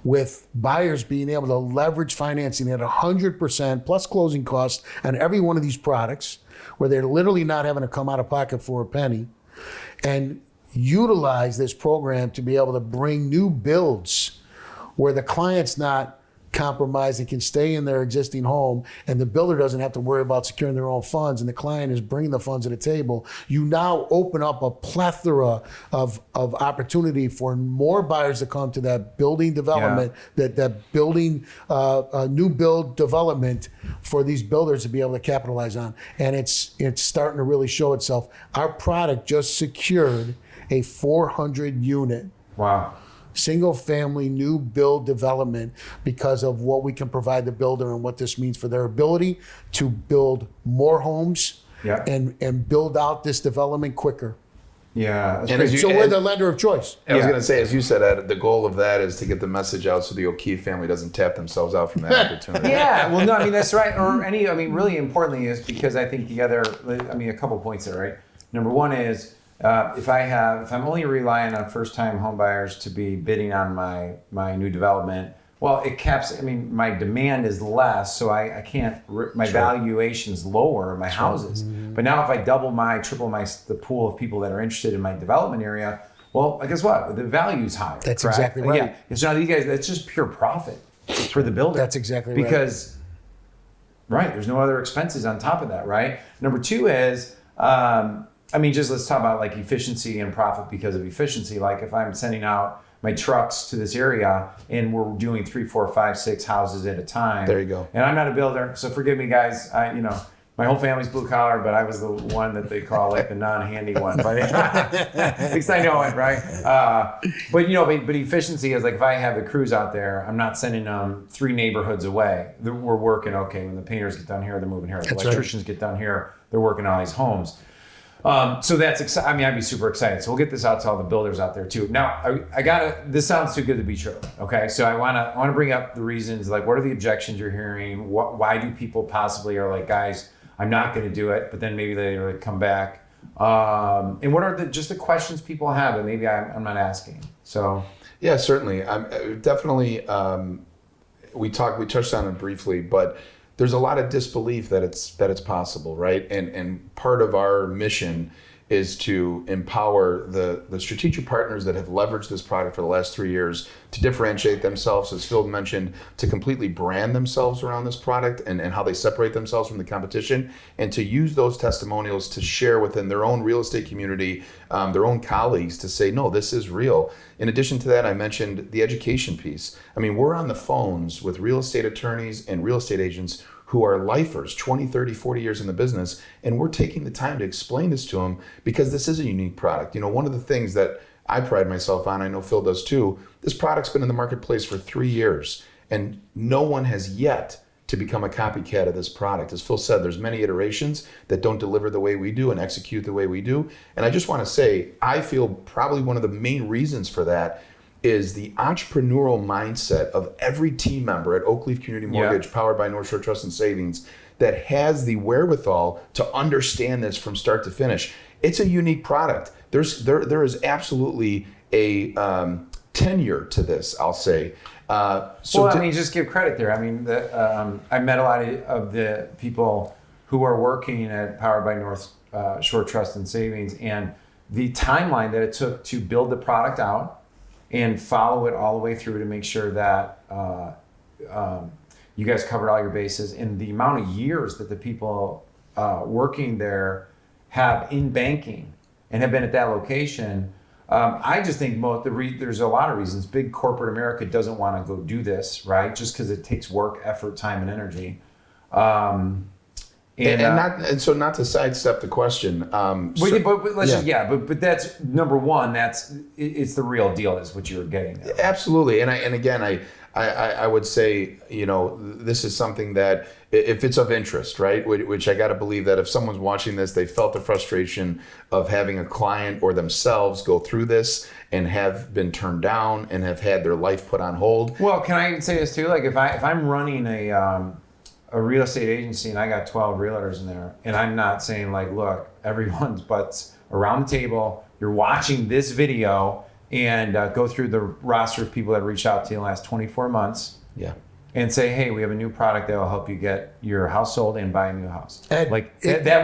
with buyers being able to leverage financing at 100% plus closing costs on every one of these products, where they're literally not having to come out of pocket for a penny, and utilize this program to be able to bring new builds where the client's not compromised and can stay in their existing home, and the builder doesn't have to worry about securing their own funds, and the client is bringing the funds to the table. You now open up a plethora of opportunity for more buyers to come to that building development, that building new build development for these builders to be able to capitalize on. And it's starting to really show itself. Our product just secured a 400 unit. Single family new build development because of what we can provide the builder and what this means for their ability to build more homes and build out this development quicker. So we're the lender of choice. I was going to say, as you said, Ed, the goal of that is to get the message out so the O'Keefe family doesn't tap themselves out from that opportunity. Well, no, I mean, that's right. Really importantly is because I think a couple points there, right? Number one is, if I'm only relying on first-time home buyers to be bidding on my new development, well, it caps. My demand is less, so I can't. My valuation's lower in my houses. But now, if I triple the pool of people that are interested in my development area, Well, guess what? The value's higher. That's correct? exactly right. Yeah. It's not you guys. That's just pure profit for the builder. That's exactly right. Because, right, there's no other expenses on top of that, right? Number two is, just let's talk about like efficiency and profit because of efficiency. Like if I'm sending out my trucks to this area and we're doing 3, 4, 5, 6 houses at a time. There you go. And I'm not a builder, so forgive me, guys. My whole family's blue collar, but I was the one that they call like the non-handy one. But at least I know it, right? But efficiency is like if I have the crews out there, I'm not sending them 3 neighborhoods away. We're working, okay, when the painters get done here, they're moving here. The electricians get done here, they're working on these homes. So that's exciting. I'd be super excited. So we'll get this out to all the builders out there too. Now, this sounds too good to be true. Okay. So I want to bring up the reasons, like what are the objections you're hearing? Why do people possibly are like, guys, I'm not going to do it, but then maybe they like come back. And what are just the questions people have that maybe I'm not asking? So. Yeah, certainly. Definitely. We touched on it briefly, but there's a lot of disbelief that it's possible, right? And part of our mission is to empower the strategic partners that have leveraged this product for the last 3 years to differentiate themselves, as Phil mentioned, to completely brand themselves around this product and how they separate themselves from the competition, and to use those testimonials to share within their own real estate community, their own colleagues to say, no, this is real. In addition to that, I mentioned the education piece. We're on the phones with real estate attorneys and real estate agents who are lifers, 20, 30, 40 years in the business, and we're taking the time to explain this to them because this is a unique product. One of the things that I pride myself on, I know Phil does too, this product's been in the marketplace for 3 years, and no one has yet to become a copycat of this product. As Phil said, there's many iterations that don't deliver the way we do and execute the way we do. And I just want to say, I feel probably one of the main reasons for that is the entrepreneurial mindset of every team member at Oakleaf Community Mortgage, powered by North Shore Trust and Savings, that has the wherewithal to understand this from start to finish. It's a unique product. There is absolutely a tenure to this, I'll say. Just give credit there. I met a lot of the people who are working at Powered by North Shore Trust and Savings, and the timeline that it took to build the product out and follow it all the way through to make sure that you guys covered all your bases, and the amount of years that the people working there have in banking and have been at that location. I just think there's a lot of reasons. Big corporate America doesn't want to go do this, right? Just because it takes work, effort, time, and energy. So not to sidestep the question. But that's number one. It's the real deal. Is what you're getting there. Absolutely, and again, I would say, this is something that if it's of interest, right? Which I got to believe that if someone's watching this, they felt the frustration of having a client or themselves go through this and have been turned down and have had their life put on hold. Well, can I say this too? Like if I'm running a real estate agency and I got 12 realtors in there, and I'm not saying like, look, everyone's butts around the table, you're watching this video and go through the roster of people that reached out to you in the last 24 months. Yeah. And say, hey, we have a new product that will help you get your house sold and buy a new house. That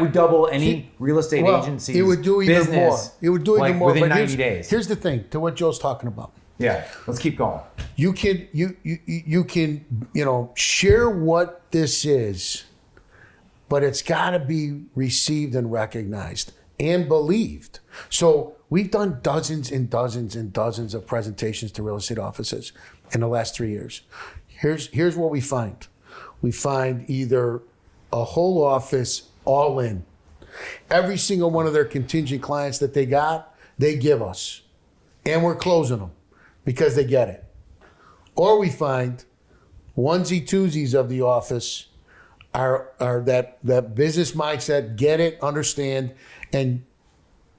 would double any real estate agency's it would do even business. more. It would do even more within but 90 days. Here's the thing, to what Joe's talking about. Yeah, let's keep going. You can share what this is, but it's got to be received and recognized and believed. So we've done dozens and dozens and dozens of presentations to real estate offices in the last 3 years. Here's what we find. We find either a whole office all in. Every single one of their contingent clients that they got, they give us. And we're closing them because they get it. Or we find onesie twosies of the office are that business mindset, get it, understand, and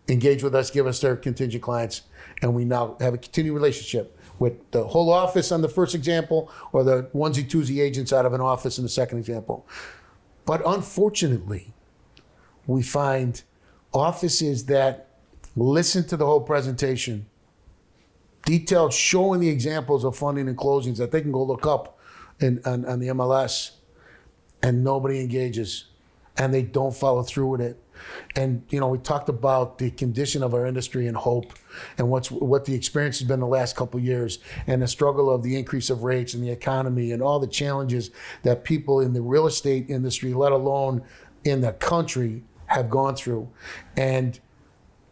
engage with us, give us their contingent clients, and we now have a continued relationship with the whole office on the first example, or the onesie twosie agents out of an office in the second example. But unfortunately, we find offices that listen to the whole presentation, detailed, showing the examples of funding and closings that they can go look up on the MLS, and nobody engages, and they don't follow through with it. And we talked about the condition of our industry and hope, and what the experience has been the last couple of years, and the struggle of the increase of rates and the economy and all the challenges that people in the real estate industry, let alone in the country, have gone through. And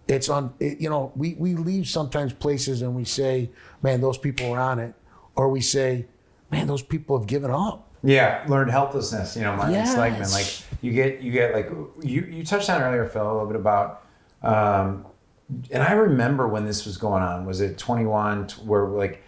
it's we leave sometimes places and we say, man, those people are on it, or we say, man, those people have given up. Yeah, learned helplessness. Martin Yes. Seligman. Like you get like you touched on earlier, Phil, a little bit about. And I remember when this was going on. Was it 21? Where like,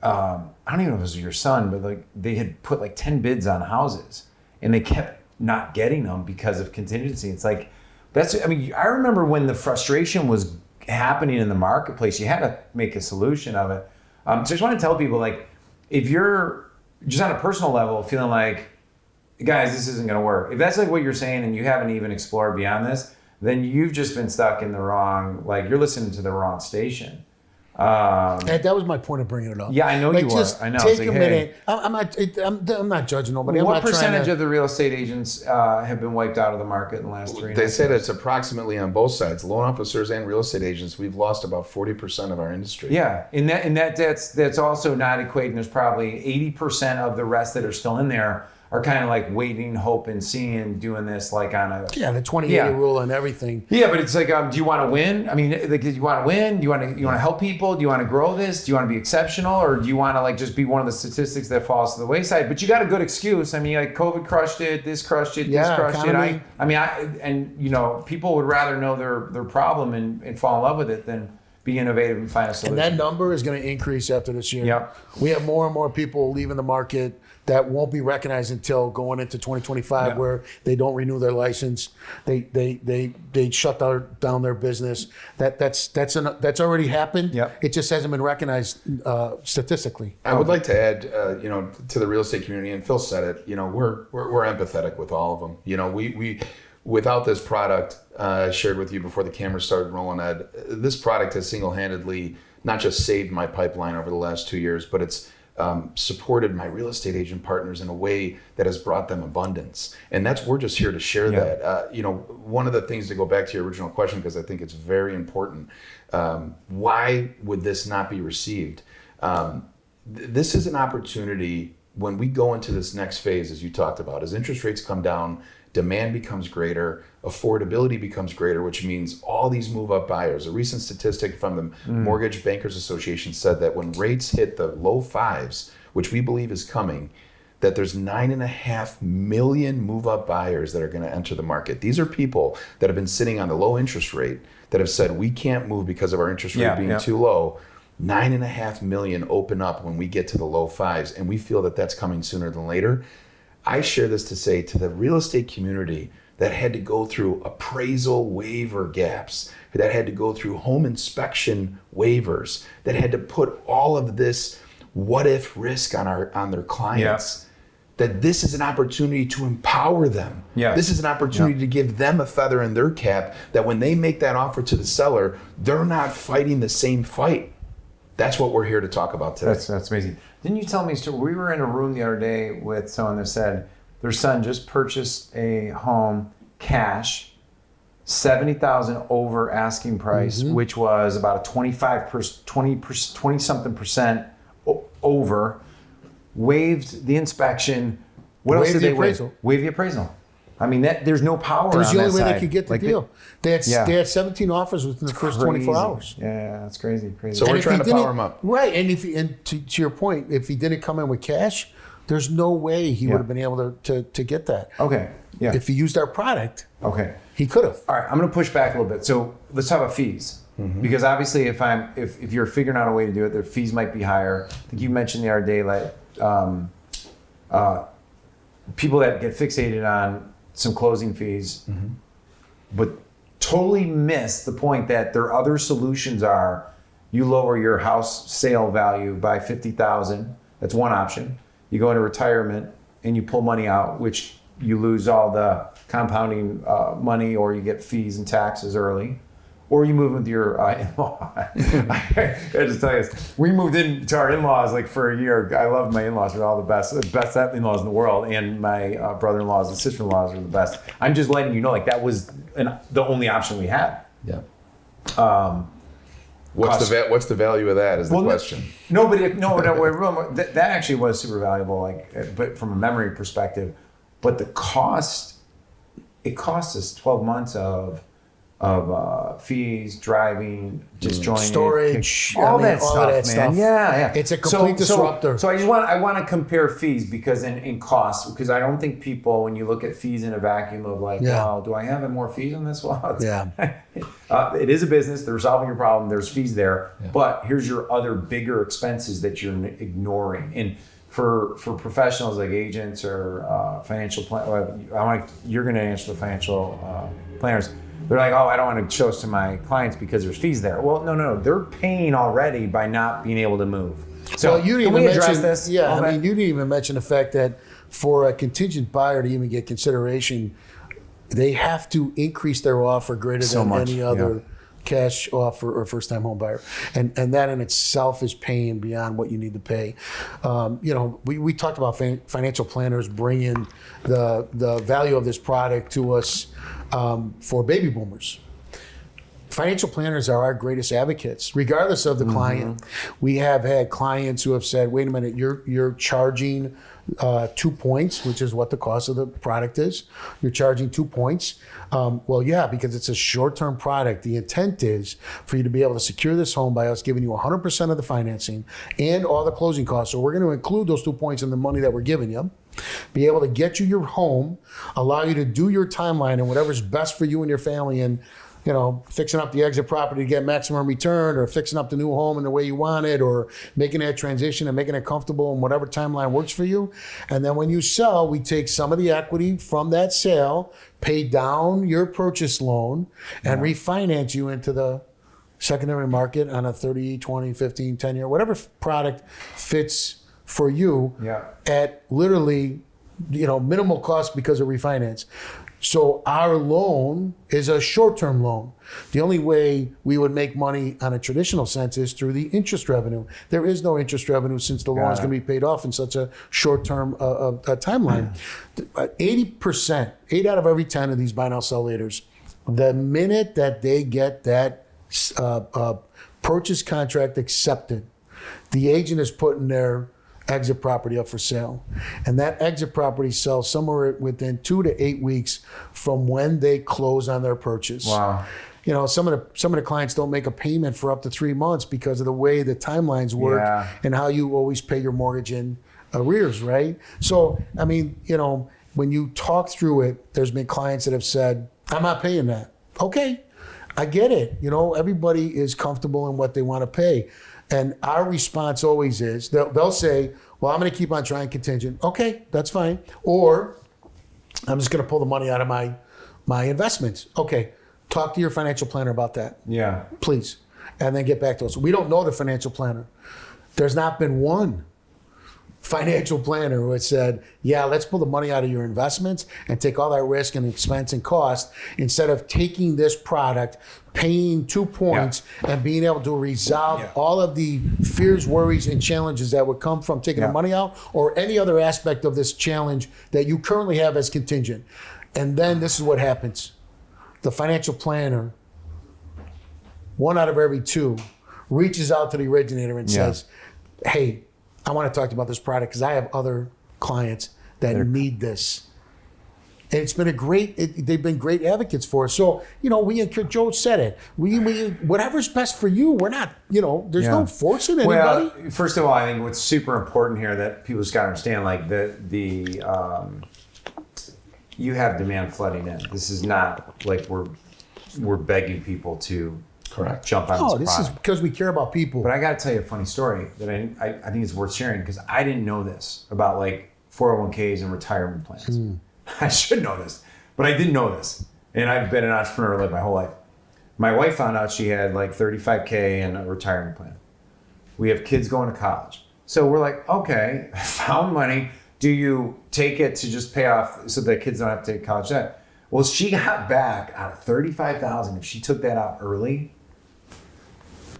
I don't even know if it was your son, but like they had put like 10 bids on houses, and they kept not getting them because of contingency. It's like I remember when the frustration was happening in the marketplace. You had to make a solution of it. So I just want to tell people, like, if you're just on a personal level feeling like, guys, this isn't going to work. If that's like what you're saying and you haven't even explored beyond this, then you've just been stuck in the wrong, like you're listening to the wrong station. And that was my point of bringing it up. Yeah, I know you just are. I know. Take like, a minute. I'm not judging nobody. What I'm not percentage trying of the real estate agents have been wiped out of the market in the last 3 years? They said it's approximately on both sides, loan officers and real estate agents. We've lost about 40% of our industry. Yeah, and that's also not equating. There's probably 80% of the rest that are still in there are kind of like waiting, hoping, seeing, doing this like on a the 20/80 rule and everything. Yeah, but it's like, do you want to win? I mean, like, do you want to win? Do you want to help people? Do you want to grow this? Do you want to be exceptional, or do you want to like just be one of the statistics that falls to the wayside? But you got a good excuse. I mean, like COVID crushed it, this crushed it, this crushed economy. it. People would rather know their problem and fall in love with it than be innovative and find a solution. And that number is going to increase after this year. Yep. We have more and more people leaving the market that won't be recognized until going into 2025, where they don't renew their license, they shut down their business. That's already happened. Yep. It just hasn't been recognized statistically. I would like to add, to the real estate community, and Phil said it. We're empathetic with all of them. We without this product, I shared with you before the camera started rolling, Ed, this product has single-handedly not just saved my pipeline over the last 2 years, but it's supported my real estate agent partners in a way that has brought them abundance. And we're just here to share that. One of the things, to go back to your original question, because I think it's very important, why would this not be received? This is an opportunity when we go into this next phase, as you talked about, as interest rates come down, demand becomes greater, affordability becomes greater, which means all these move-up buyers. A recent statistic from the Mortgage Bankers Association said that when rates hit the low fives, which we believe is coming, that there's 9.5 million move-up buyers that are going to enter the market. These are people that have been sitting on the low interest rate that have said, we can't move because of our interest rate being too low. 9.5 million open up when we get to the low fives, and we feel that that's coming sooner than later. I share this to say to the real estate community that had to go through appraisal waiver gaps, that had to go through home inspection waivers, that had to put all of this what if risk on their clients, that this is an opportunity to empower them. This is an opportunity to give them a feather in their cap, that when they make that offer to the seller, they're not fighting the same fight. That's what we're here to talk about today. That's amazing. Didn't you tell me, Stuart, we were in a room the other day with someone that said their son just purchased a home cash, $70,000 over asking price, which was about a 20-something% over, waived the inspection. What else did they waive? Waive the appraisal. I mean, there's no power on that side. It was the only way they could get the deal. They had 17 offers within the first 24 hours. Yeah, that's crazy. So we're trying to power him up. Right, and to your point, if he didn't come in with cash, there's no way he would have been able to get that. Okay, yeah. If he used our product, okay, he could have. All right, I'm going to push back a little bit. So let's talk about fees. Because obviously, if you're figuring out a way to do it, their fees might be higher. I think you mentioned the other day, like people that get fixated on some closing fees, but totally miss the point that their other solutions are: you lower your house sale value by $50,000. That's one option. You go into retirement and you pull money out, which you lose all the compounding money, or you get fees and taxes early. or you move with your in-law. I just tell you this. We moved into our in-laws like for a year. I love my in-laws. They're all the best in-laws in the world. And my brother-in-laws and sister-in-laws are the best. I'm just letting you know, like that was the only option we had. Yeah. What's the value of that is the question. That actually was super valuable, like, but from a memory perspective. But the cost, it cost us 12 months of fees, driving, disjointed, storage, all that of stuff, man. Yeah. It's a complete disruptor. So I want to compare fees because in costs, because I don't think people, when you look at fees in a vacuum of like, wow, do I have more fees on this? Well, it is a business. They're solving your problem. There's fees there, but here's your other bigger expenses that you're ignoring. And for professionals like agents or financial you're going to answer the financial planners. They're like, oh, I don't want to show this to my clients because there's fees there. Well, no. They're paying already by not being able to move. So you didn't can we even address mention this? Yeah, I mean, you didn't even mention the fact that for a contingent buyer to even get consideration, they have to increase their offer greater than any other cash offer or first-time home buyer, and that in itself is paying beyond what you need to pay. We talked about financial planners bringing the value of this product to us for baby boomers. Financial planners are our greatest advocates, regardless of the client. We have had clients who have said, "Wait a minute, you're charging 2 points, which is what the cost of the product is. You're charging 2 points." Well, yeah, because it's a short-term product. The intent is for you to be able to secure this home by us giving you 100% of the financing and all the closing costs. So we're going to include those 2 points in the money that we're giving you. Be able to get you your home, allow you to do your timeline and whatever's best for you and your family, and fixing up the exit property to get maximum return, or fixing up the new home in the way you want it, or making that transition and making it comfortable in whatever timeline works for you. And then when you sell, we take some of the equity from that sale, pay down your purchase loan, and refinance you into the secondary market on a 30, 20, 15, 10 year, whatever product fits for you at literally, minimal cost because of refinance. So our loan is a short-term loan. The only way we would make money on a traditional sense is through the interest revenue. There is no interest revenue since the loan is going to be paid off in such a short-term timeline. 80%, 8 out of every 10 of these buy now sell laters, the minute that they get that purchase contract accepted, the agent is putting their exit property up for sale, and that exit property sells somewhere within 2 to 8 weeks from when they close on their purchase. Wow. Some of the clients don't make a payment for up to 3 months because of the way the timelines work and how you always pay your mortgage in arrears, right? So, I mean, when you talk through it, there's been clients that have said, "I'm not paying that." Okay, I get it. Everybody is comfortable in what they want to pay. And our response always is, they'll say, "Well, I'm going to keep on trying contingent." Okay, that's fine. Or, "I'm just going to pull the money out of my investments." Okay, talk to your financial planner about that. Yeah. Please. And then get back to us. We don't know the financial planner. There's not been one financial planner who had said, "Yeah, let's pull the money out of your investments and take all that risk and expense and cost instead of taking this product, paying 2 points and being able to resolve all of the fears, worries, and challenges that would come from taking the money out, or any other aspect of this challenge that you currently have as contingent." And then this is what happens. The financial planner, 1 out of every 2, reaches out to the originator and says, "Hey, I want to talk to you about this product because I have other clients that need this." And it's been they've been great advocates for us. So, Joe said it. We whatever's best for you, we're not, there's no forcing anybody. Well, first of all, I think what's super important here that people just got to understand, like you have demand flooding in. This is not like we're begging people to jump on this product. This is because we care about people. But I got to tell you a funny story that I think is worth sharing, because I didn't know this about like 401ks and retirement plans. I should know this, but I didn't know this. And I've been an entrepreneur like my whole life. My wife found out she had like $35K in a retirement plan. We have kids going to college. So we're like, okay, found money. Do you take it to just pay off so the kids don't have to take college debt? Well, she got back out of $35,000. If she took that out early,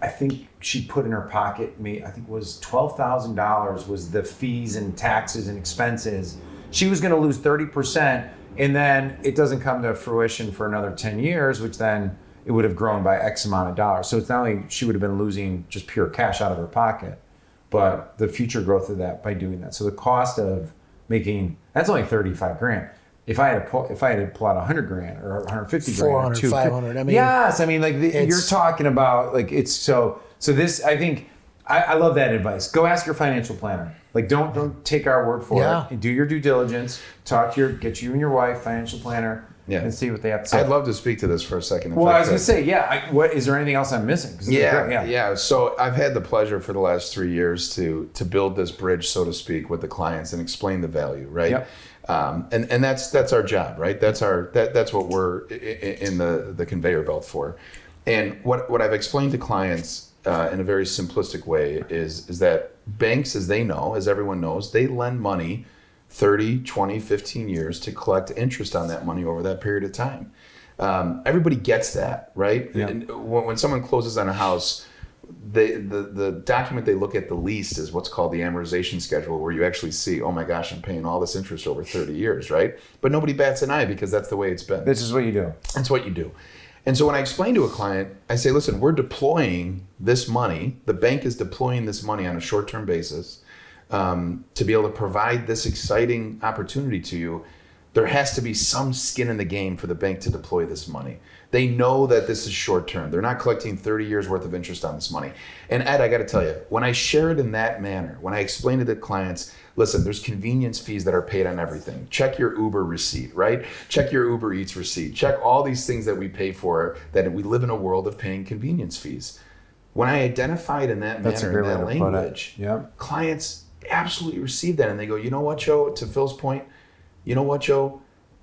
I think she put in her pocket, I think it was $12,000 was the fees and taxes and expenses. She was going to lose 30%, and then it doesn't come to fruition for another 10 years, which then it would have grown by X amount of dollars. So it's not only she would have been losing just pure cash out of her pocket, but the future growth of that by doing that. So the cost of making, that's only 35 grand. If I had to pull out 100 grand or 150 grand, 400, 500. I mean, yes, I mean, like you're talking about, like, it's so this. I think I love that advice. Go ask your financial planner. Like, don't take our word for it. Do your due diligence. Get you and your wife financial planner. Yeah. And see what they have to say. I'd love to speak to this for a second. Well, I was going to say, what is there anything else I'm missing? Yeah. So I've had the pleasure for the last 3 years to build this bridge, so to speak, with the clients and explain the value, right? Yep. And that's our job, right? That's what we're in the conveyor belt for. And what I've explained to clients in a very simplistic way is that banks, as they know, as everyone knows, they lend money 30, 20, 15 years to collect interest on that money over that period of time. Everybody gets that, right? Yeah. And when someone closes on a house, the document they look at the least is what's called the amortization schedule, where you actually see, oh my gosh, I'm paying all this interest over 30 years, right? But nobody bats an eye because that's the way it's been. This is what you do. That's what you do. And so when I explain to a client, I say, listen, we're deploying this money. The bank is deploying this money on a short-term basis to be able to provide this exciting opportunity to you. There has to be some skin in the game for the bank to deploy this money. They know that this is short term. They're not collecting 30 years worth of interest on this money. And Ed, I got to tell you, when I share it in that manner, when I explain to the clients, listen, there's convenience fees that are paid on everything. Check your Uber receipt, right? Check your Uber Eats receipt. Check all these things that we pay for, that we live in a world of paying convenience fees. When I identify it in that manner, in that language, clients absolutely receive that. And they go, you know what, Joe, to Phil's point, you know what, Joe?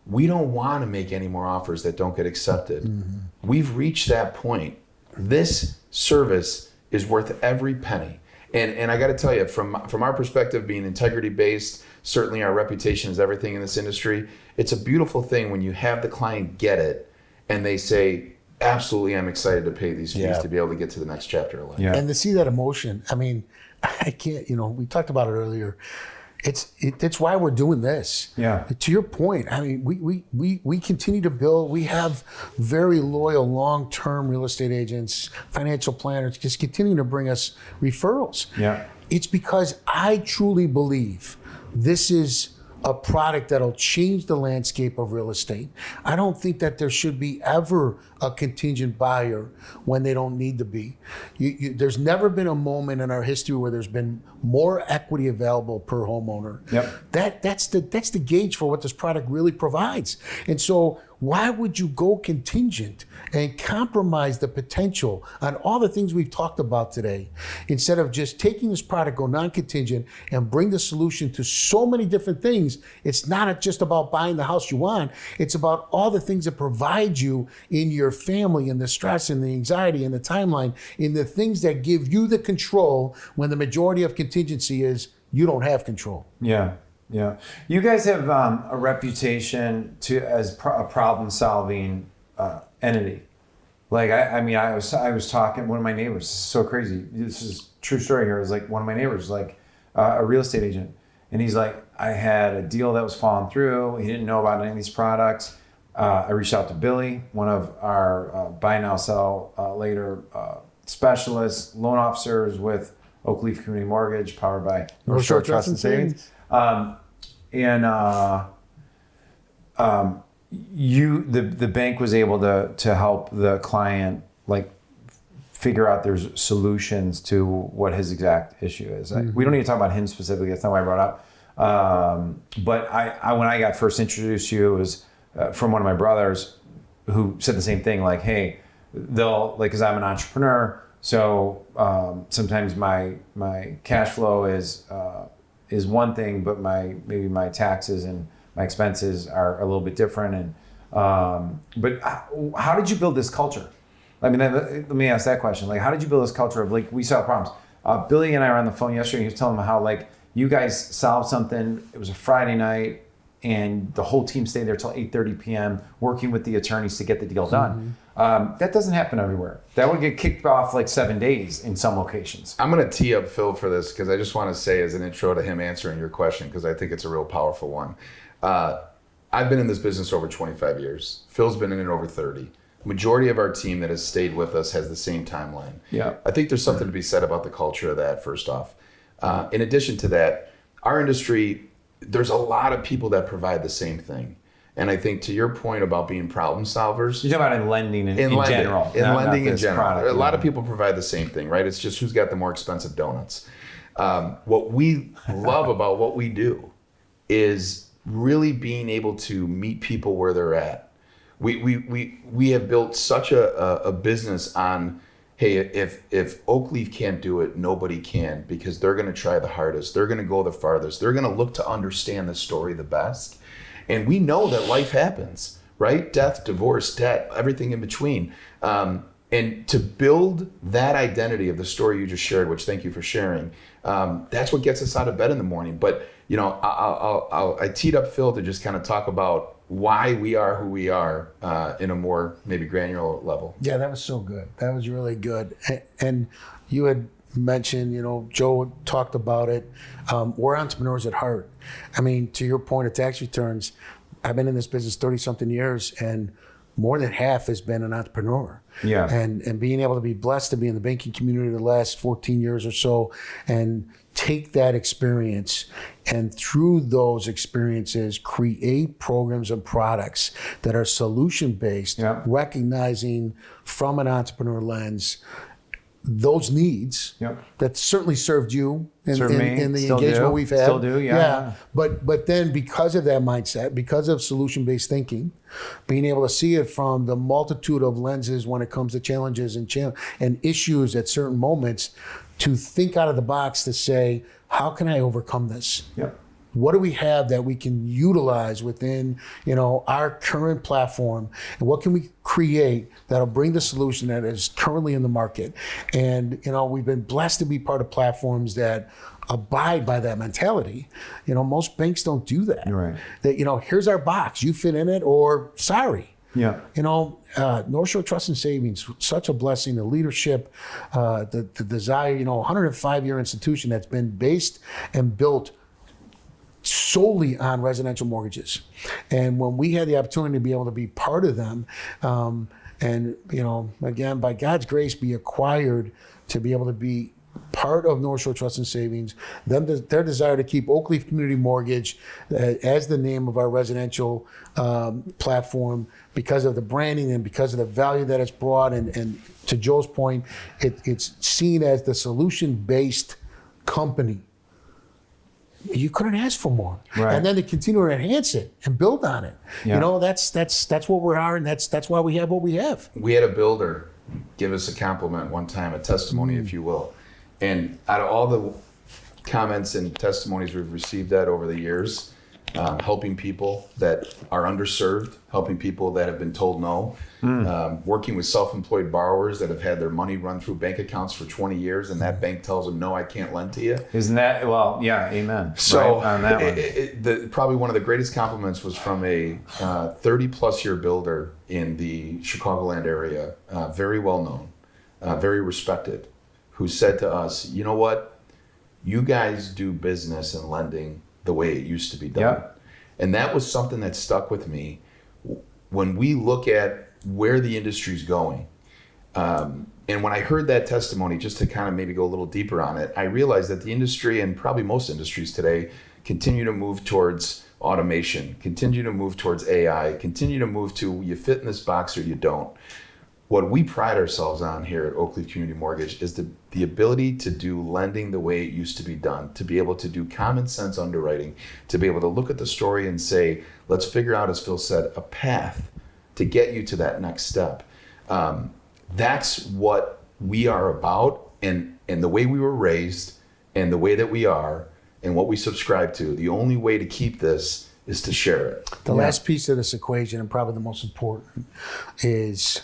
We don't want to make any more offers that don't get accepted. Mm-hmm. We've reached that point. This service is worth every penny. And I got to tell you, from our perspective, being integrity-based, certainly our reputation is everything in this industry. It's a beautiful thing when you have the client get it and they say, absolutely, I'm excited to pay these fees to be able to get to the next chapter of life. Yeah. And to see that emotion, I mean, I can't, we talked about it earlier. It's why we're doing this. Yeah. To your point, I mean, we continue to build. We have very loyal, long-term real estate agents, financial planners, just continuing to bring us referrals. Yeah. It's because I truly believe this is a product that'll change the landscape of real estate. I don't think that there should be ever a contingent buyer when they don't need to be. There's never been a moment in our history where there's been more equity available per homeowner. Yep. That's the gauge for what this product really provides. And so why would you go contingent and compromise the potential on all the things we've talked about today, instead of just taking this product, go non-contingent, and bring the solution to so many different things? It's not just about buying the house you want. It's about all the things that provide you in your family, and the stress and the anxiety and the timeline, in the things that give you the control when the majority of contingency is you don't have control. Yeah. Yeah, you guys have a reputation as a problem-solving entity. Like I was talking. One of my neighbors, so crazy. This is a true story here. It was like one of my neighbors, like a real estate agent, and he's like, I had a deal that was falling through. He didn't know about any of these products. I reached out to Billy, one of our buy now, sell later specialists, loan officers with Oak Leaf Community Mortgage, powered by North Shore Trust and Savings. The bank was able to help the client like figure out there's solutions to what his exact issue is. Mm-hmm. We don't need to talk about him specifically. That's not why I brought it up. But I when I got first introduced to you, it was from one of my brothers who said the same thing. Like, hey, they'll like, because I'm an entrepreneur, so sometimes my cash flow is one thing, but maybe my taxes and my expenses are a little bit different. And but how did you build this culture? I mean, let me ask that question. Like, how did you build this culture of like, we solve problems? Billy and I were on the phone yesterday. And he was telling me how like you guys solved something. It was a Friday night. and the whole team stayed there till 8:30 p.m. working with the attorneys to get the deal done. That doesn't happen everywhere. That would get kicked off like 7 days in some locations. I'm going to tee up Phil for this because I just want to say as an intro to him answering your question, because I think it's a real powerful one. I've been in this business over 25 years. Phil's been in it over 30. Majority of our team that has stayed with us has the same timeline. Yeah. I think there's something to be said about the culture of that, first off. In addition to that, our industry, there's a lot of people that provide the same thing. And I think to your point about being problem solvers. You're talking about in lending in general. In lending in this general. product, A lot of people provide the same thing, right? It's just who's got the more expensive donuts. What we love about what we do is really being able to meet people where they're at. We have built such a business on, hey, if Oakleaf can't do it, nobody can, because they're going to try the hardest. They're going to go the farthest. They're going to look to understand the story the best. And we know that life happens, right? Death, divorce, debt, everything in between. And to build that identity of the story you just shared, which thank you for sharing, that's what gets us out of bed in the morning. But, you know, I teed up Phil to just kind of talk about why we are who we are in a more maybe granular level. Yeah, that was so good. That was really good. And you had mentioned, you know, Joe talked about it. We're entrepreneurs at heart. I mean, to your point of tax returns, I've been in this business 30 something years, and more than half has been an entrepreneur. Yeah. And being able to be blessed to be in the banking community the last 14 years or so, and take that experience and through those experiences create programs and products that are solution based, Yeah. recognizing from an entrepreneur lens those needs Yep. that certainly served you in Served me, the still engagement do, we've had. still do, yeah. But then because of that mindset, because of solution-based thinking, being able to see it from the multitude of lenses when it comes to challenges and issues at certain moments, to think out of the box to say, how can I overcome this? Yep. What do we have that we can utilize within, you know, our current platform, and what can we create that'll bring the solution that is currently in the market? And, you know, we've been blessed to be part of platforms that abide by that mentality. You know, most banks don't do that. Right. That, you know, here's our box, you fit in it, or sorry. Yeah. You know, North Shore Trust and Savings, such a blessing, the leadership, the desire, you know, 105-year institution that's been based and built solely on residential mortgages. And when we had the opportunity to be able to be part of them, and, you know, again, by God's grace, be acquired to be able to be part of North Shore Trust and Savings, their desire to keep Oakleaf Community Mortgage as the name of our residential platform, because of the branding and because of the value that it's brought. And to Joe's point, it's seen as the solution-based company. You couldn't ask for more. Right. And then to continue to enhance it and build on it. Yeah. You know, that's what we are, and that's why we have what we have. We had a builder give us a compliment one time, a testimony, if you will. And out of all the comments and testimonies we've received that over the years, helping people that are underserved, helping people that have been told no, working with self-employed borrowers that have had their money run through bank accounts for 20 years, and that bank tells them, no, I can't lend to you. Isn't that, well, yeah, amen. So right, on that one. Probably one of the greatest compliments was from a 30-plus year builder in the Chicagoland area, very well known, very respected, who said to us, you know what? You guys do business and lending the way it used to be done. Yeah. And that was something that stuck with me when we look at where the industry's going. And when I heard that testimony, just to kind of maybe go a little deeper on it, I realized that the industry, and probably most industries today, continue to move towards automation, continue to move towards AI, continue to move to you fit in this box or you don't. What we pride ourselves on here at Oakleaf Community Mortgage is the ability to do lending the way it used to be done, to be able to do common sense underwriting, to be able to look at the story and say, let's figure out, as Phil said, a path to get you to that next step. That's what we are about, and the way we were raised and the way that we are and what we subscribe to. The only way to keep this is to share it. The last piece of this equation, and probably the most important, is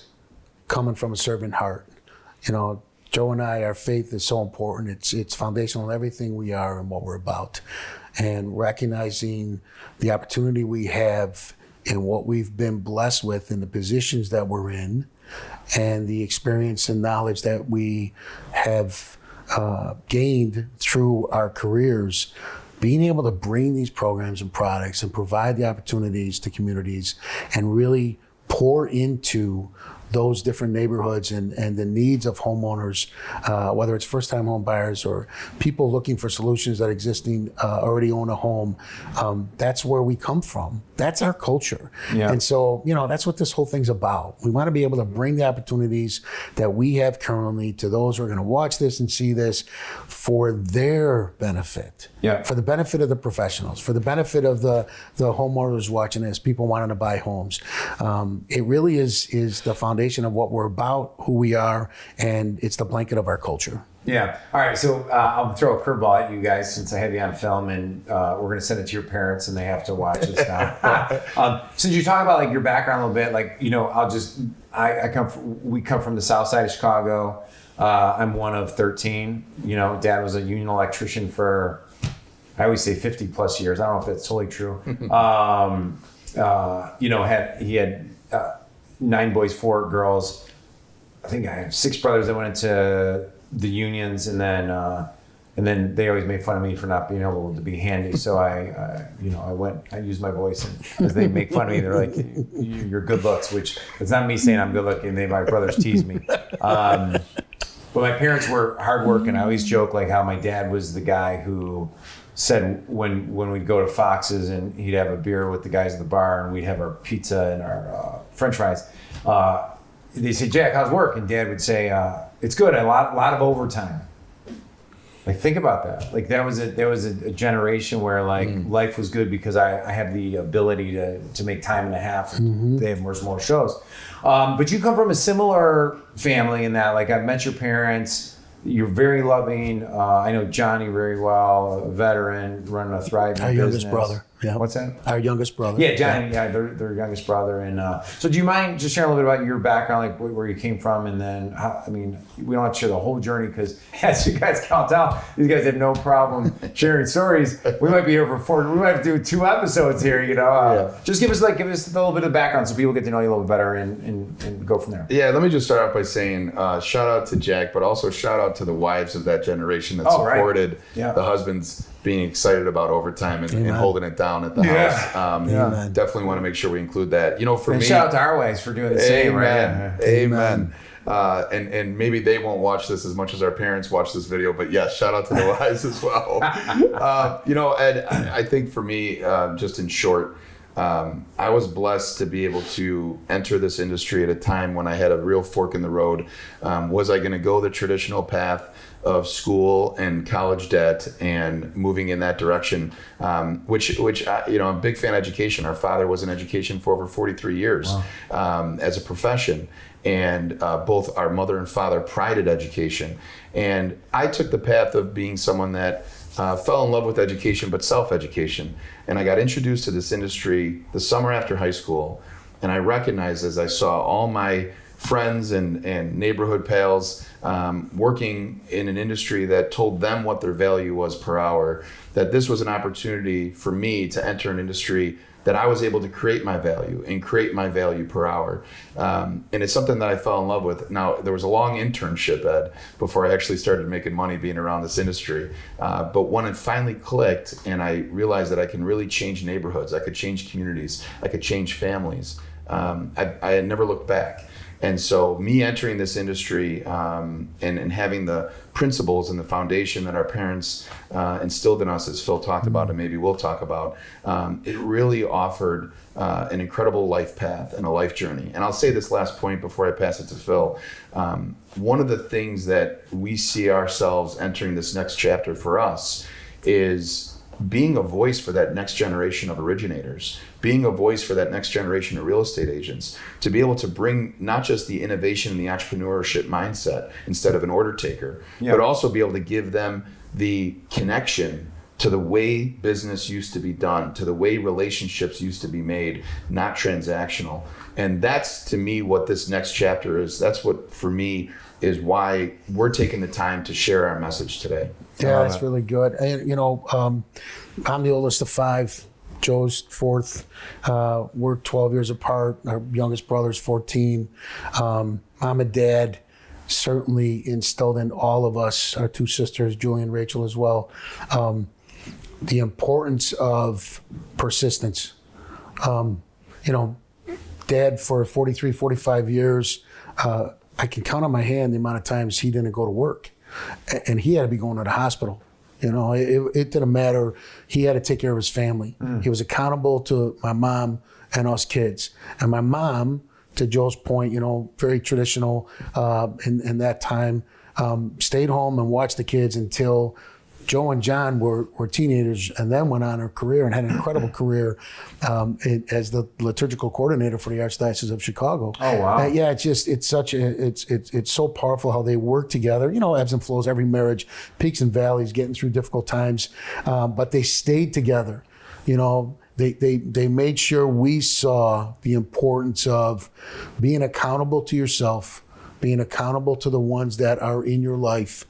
coming from a servant heart. You know, Joe and I, our faith is so important. It's foundational in everything we are and what we're about. And recognizing the opportunity we have and what we've been blessed with in the positions that we're in, and the experience and knowledge that we have gained through our careers, being able to bring these programs and products and provide the opportunities to communities and really pour into those different neighborhoods and the needs of homeowners, whether it's first-time home buyers or people looking for solutions that already own a home. That's where we come from. That's our culture. Yeah. And so, that's what this whole thing's about. We want to be able to bring the opportunities that we have currently to those who are going to watch this and see this for their benefit. Yeah. For the benefit of the professionals, for the benefit of the homeowners watching this, people wanting to buy homes. It really is the foundation of what we're about, who we are, and it's the blanket of our culture. Yeah. All right. So I'll throw a curveball at you guys since I have you on film, and we're going to send it to your parents, and they have to watch this now. Since you talk about like your background a little bit, like we come from the South Side of Chicago. I'm one of 13. Dad was a union electrician for, I always say 50 plus years. I don't know if that's totally true. He had 9 boys, 4 girls. I think I have 6 brothers that went into the unions, and then they always made fun of me for not being able to be handy. So I used my voice, and as they make fun of me, they're like, "You're good looks," which it's not me saying I'm good looking. My brothers tease me. But my parents were hard work, and I always joke like how my dad was the guy who said when we'd go to Fox's and he'd have a beer with the guys at the bar and we'd have our pizza and our French fries. They say, "Jack, how's work?" And Dad would say, "It's good. A lot of overtime." Like, think about that. Like there was a generation where like life was good because I had the ability to make time and a half. And they have more shows. But you come from a similar family in that, like, I've met your parents. You're very loving. I know Johnny very well, a veteran running a thriving business. Our youngest brother. Yeah. What's that? Our youngest brother. Yeah, Johnny. Yeah, their youngest brother. And so, do you mind just sharing a little bit about your background, like where you came from, and then we don't have to share the whole journey because, as you guys count down, these guys have no problem sharing stories. We might be here for 4. We might have to do 2 episodes here. Just give us a little bit of background so people get to know you a little bit better and go from there. Yeah, let me just start off by saying shout out to Jack, but also shout out to the wives of that generation that supported the husbands being excited about overtime and holding it down at the house. Definitely want to make sure we include that. For me, shout out to our wives for doing the same, right? Amen. And maybe they won't watch this as much as our parents watch this video, but yes, shout out to the wives as well. Ed, I think for me, just in short, I was blessed to be able to enter this industry at a time when I had a real fork in the road. Was I going to go the traditional path of school and college debt and moving in that direction, which I'm a big fan of education. Our father was in education for over 43 years as a profession. And both our mother and father prided education. And I took the path of being someone that fell in love with education, but self-education. And I got introduced to this industry the summer after high school. And I recognized as I saw all my friends and neighborhood pals working in an industry that told them what their value was per hour, that this was an opportunity for me to enter an industry that I was able to create my value and create my value per hour. And it's something that I fell in love with. Now, there was a long internship, Ed, before I actually started making money being around this industry. But when it finally clicked and I realized that I can really change neighborhoods, I could change communities, I could change families, I had never looked back. And so me entering this industry and having the principles and the foundation that our parents instilled in us, as Phil talked about and maybe we'll talk about, it really offered an incredible life path and a life journey. And I'll say this last point before I pass it to Phil. One of the things that we see ourselves entering this next chapter for us is being a voice for that next generation of originators, being a voice for that next generation of real estate agents, to be able to bring not just the innovation and the entrepreneurship mindset instead of an order taker, but also be able to give them the connection to the way business used to be done, to the way relationships used to be made, not transactional. And that's, to me, what this next chapter is. That's what, for me, is why we're taking the time to share our message today. Yeah, that's really good. And, I'm the oldest of 5. Joe's 4th. We're 12 years apart. Our youngest brother's 14. Mom and Dad certainly instilled in all of us, our 2 sisters, Julie and Rachel as well, the importance of persistence. Dad, for 43, 45 years, I can count on my hand the amount of times he didn't go to work. And he had to be going to the hospital. It didn't matter. He had to take care of his family. He was accountable to my mom and us kids. And my mom, to Joe's point, very traditional in that time, stayed home and watched the kids until Joe and John were teenagers, and then went on her career and had an incredible career as the liturgical coordinator for the Archdiocese of Chicago. Oh wow! Yeah, it's so powerful how they work together. Ebbs and flows, every marriage, peaks and valleys, getting through difficult times, but they stayed together. They made sure we saw the importance of being accountable to yourself, being accountable to the ones that are in your life,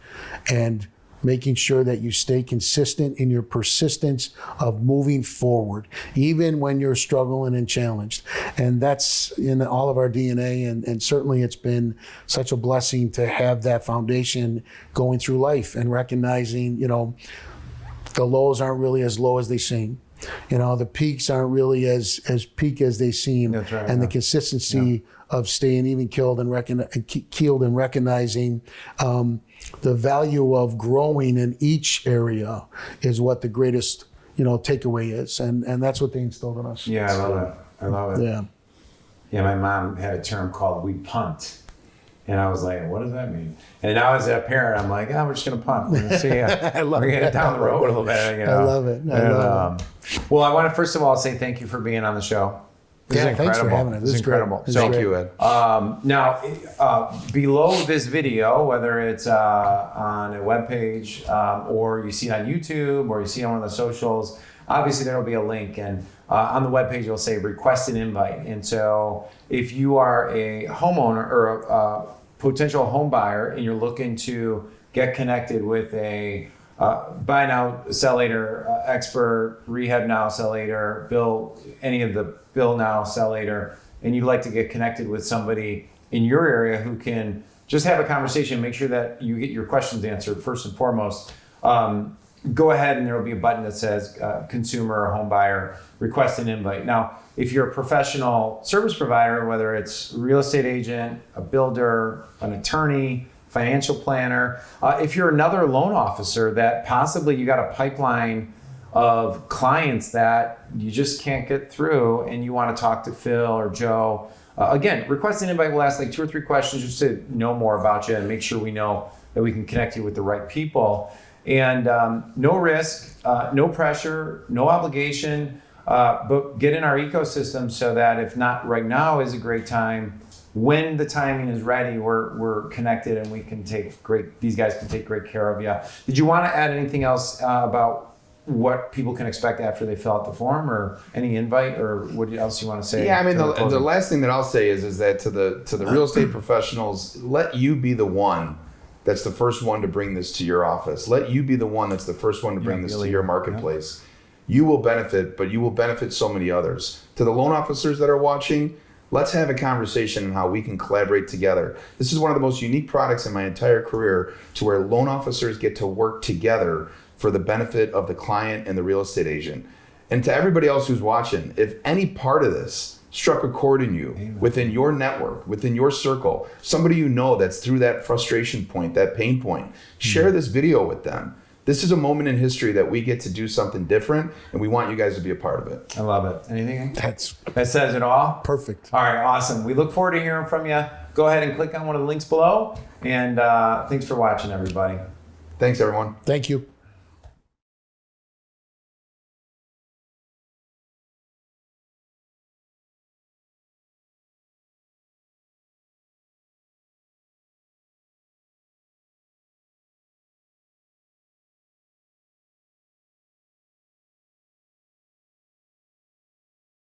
and making sure that you stay consistent in your persistence of moving forward, even when you're struggling and challenged. And that's in all of our DNA. And certainly it's been such a blessing to have that foundation going through life and recognizing, the lows aren't really as low as they seem. The peaks aren't really as peak as they seem. That's right, and the consistency of staying even keeled and recognizing the value of growing in each area is what the greatest, takeaway is. And that's what they instilled in us. Yeah, I love it. Yeah. Yeah, my mom had a term called "we punt," and I was like, "What does that mean?" And now as a parent, I'm like, "We're just gonna punt. We're gonna see I love we're gonna it. get down the road a little bit." I love it. I love it. Well, I want to first of all say thank you for being on the show. This is incredible. Thanks for having us. This is incredible. Thank you, Ed. Now, below this video, whether it's on a webpage or you see it on YouTube or you see it on one of the socials, obviously there will be a link. And on the webpage, it'll say request an invite. And so if you are a homeowner or a potential home buyer and you're looking to get connected with a buy now, sell later expert, rehab now, sell later, any of the bill now, sell later, and you'd like to get connected with somebody in your area who can just have a conversation, make sure that you get your questions answered first and foremost, go ahead and there will be a button that says consumer or home buyer, request an invite. Now, if you're a professional service provider, whether it's a real estate agent, a builder, an attorney, financial planner, if you're another loan officer that possibly you got a pipeline of clients that you just can't get through and you want to talk to Phil or Joe, again, request an invite. We'll ask like 2 or 3 questions just to know more about you and make sure we know that we can connect you with the right people. And no risk, no pressure, no obligation, but get in our ecosystem so that if not right now is a great time, when the timing is ready, we're connected and we can these guys can take great care of you. Did you want to add anything else about what people can expect after they fill out the form, or any invite, or what else you want to say? Yeah, I mean, the last thing that I'll say is that to the real estate professionals, let you be the one that's the first one to bring this to your office. Let you be the one that's the first one to bring this to your marketplace. Yeah. You will benefit, but you will benefit so many others. To the loan officers that are watching, let's have a conversation on how we can collaborate together. This is one of the most unique products in my entire career, to where loan officers get to work together for the benefit of the client and the real estate agent. And to everybody else who's watching, if any part of this struck a chord in you, within your network, within your circle, somebody you know that's through that frustration point, that pain point, share this video with them. This is a moment in history that we get to do something different, and we want you guys to be a part of it. I love it. Anything? That says it all? Perfect. All right, awesome. We look forward to hearing from you. Go ahead and click on one of the links below. And thanks for watching, everybody. Thanks, everyone. Thank you.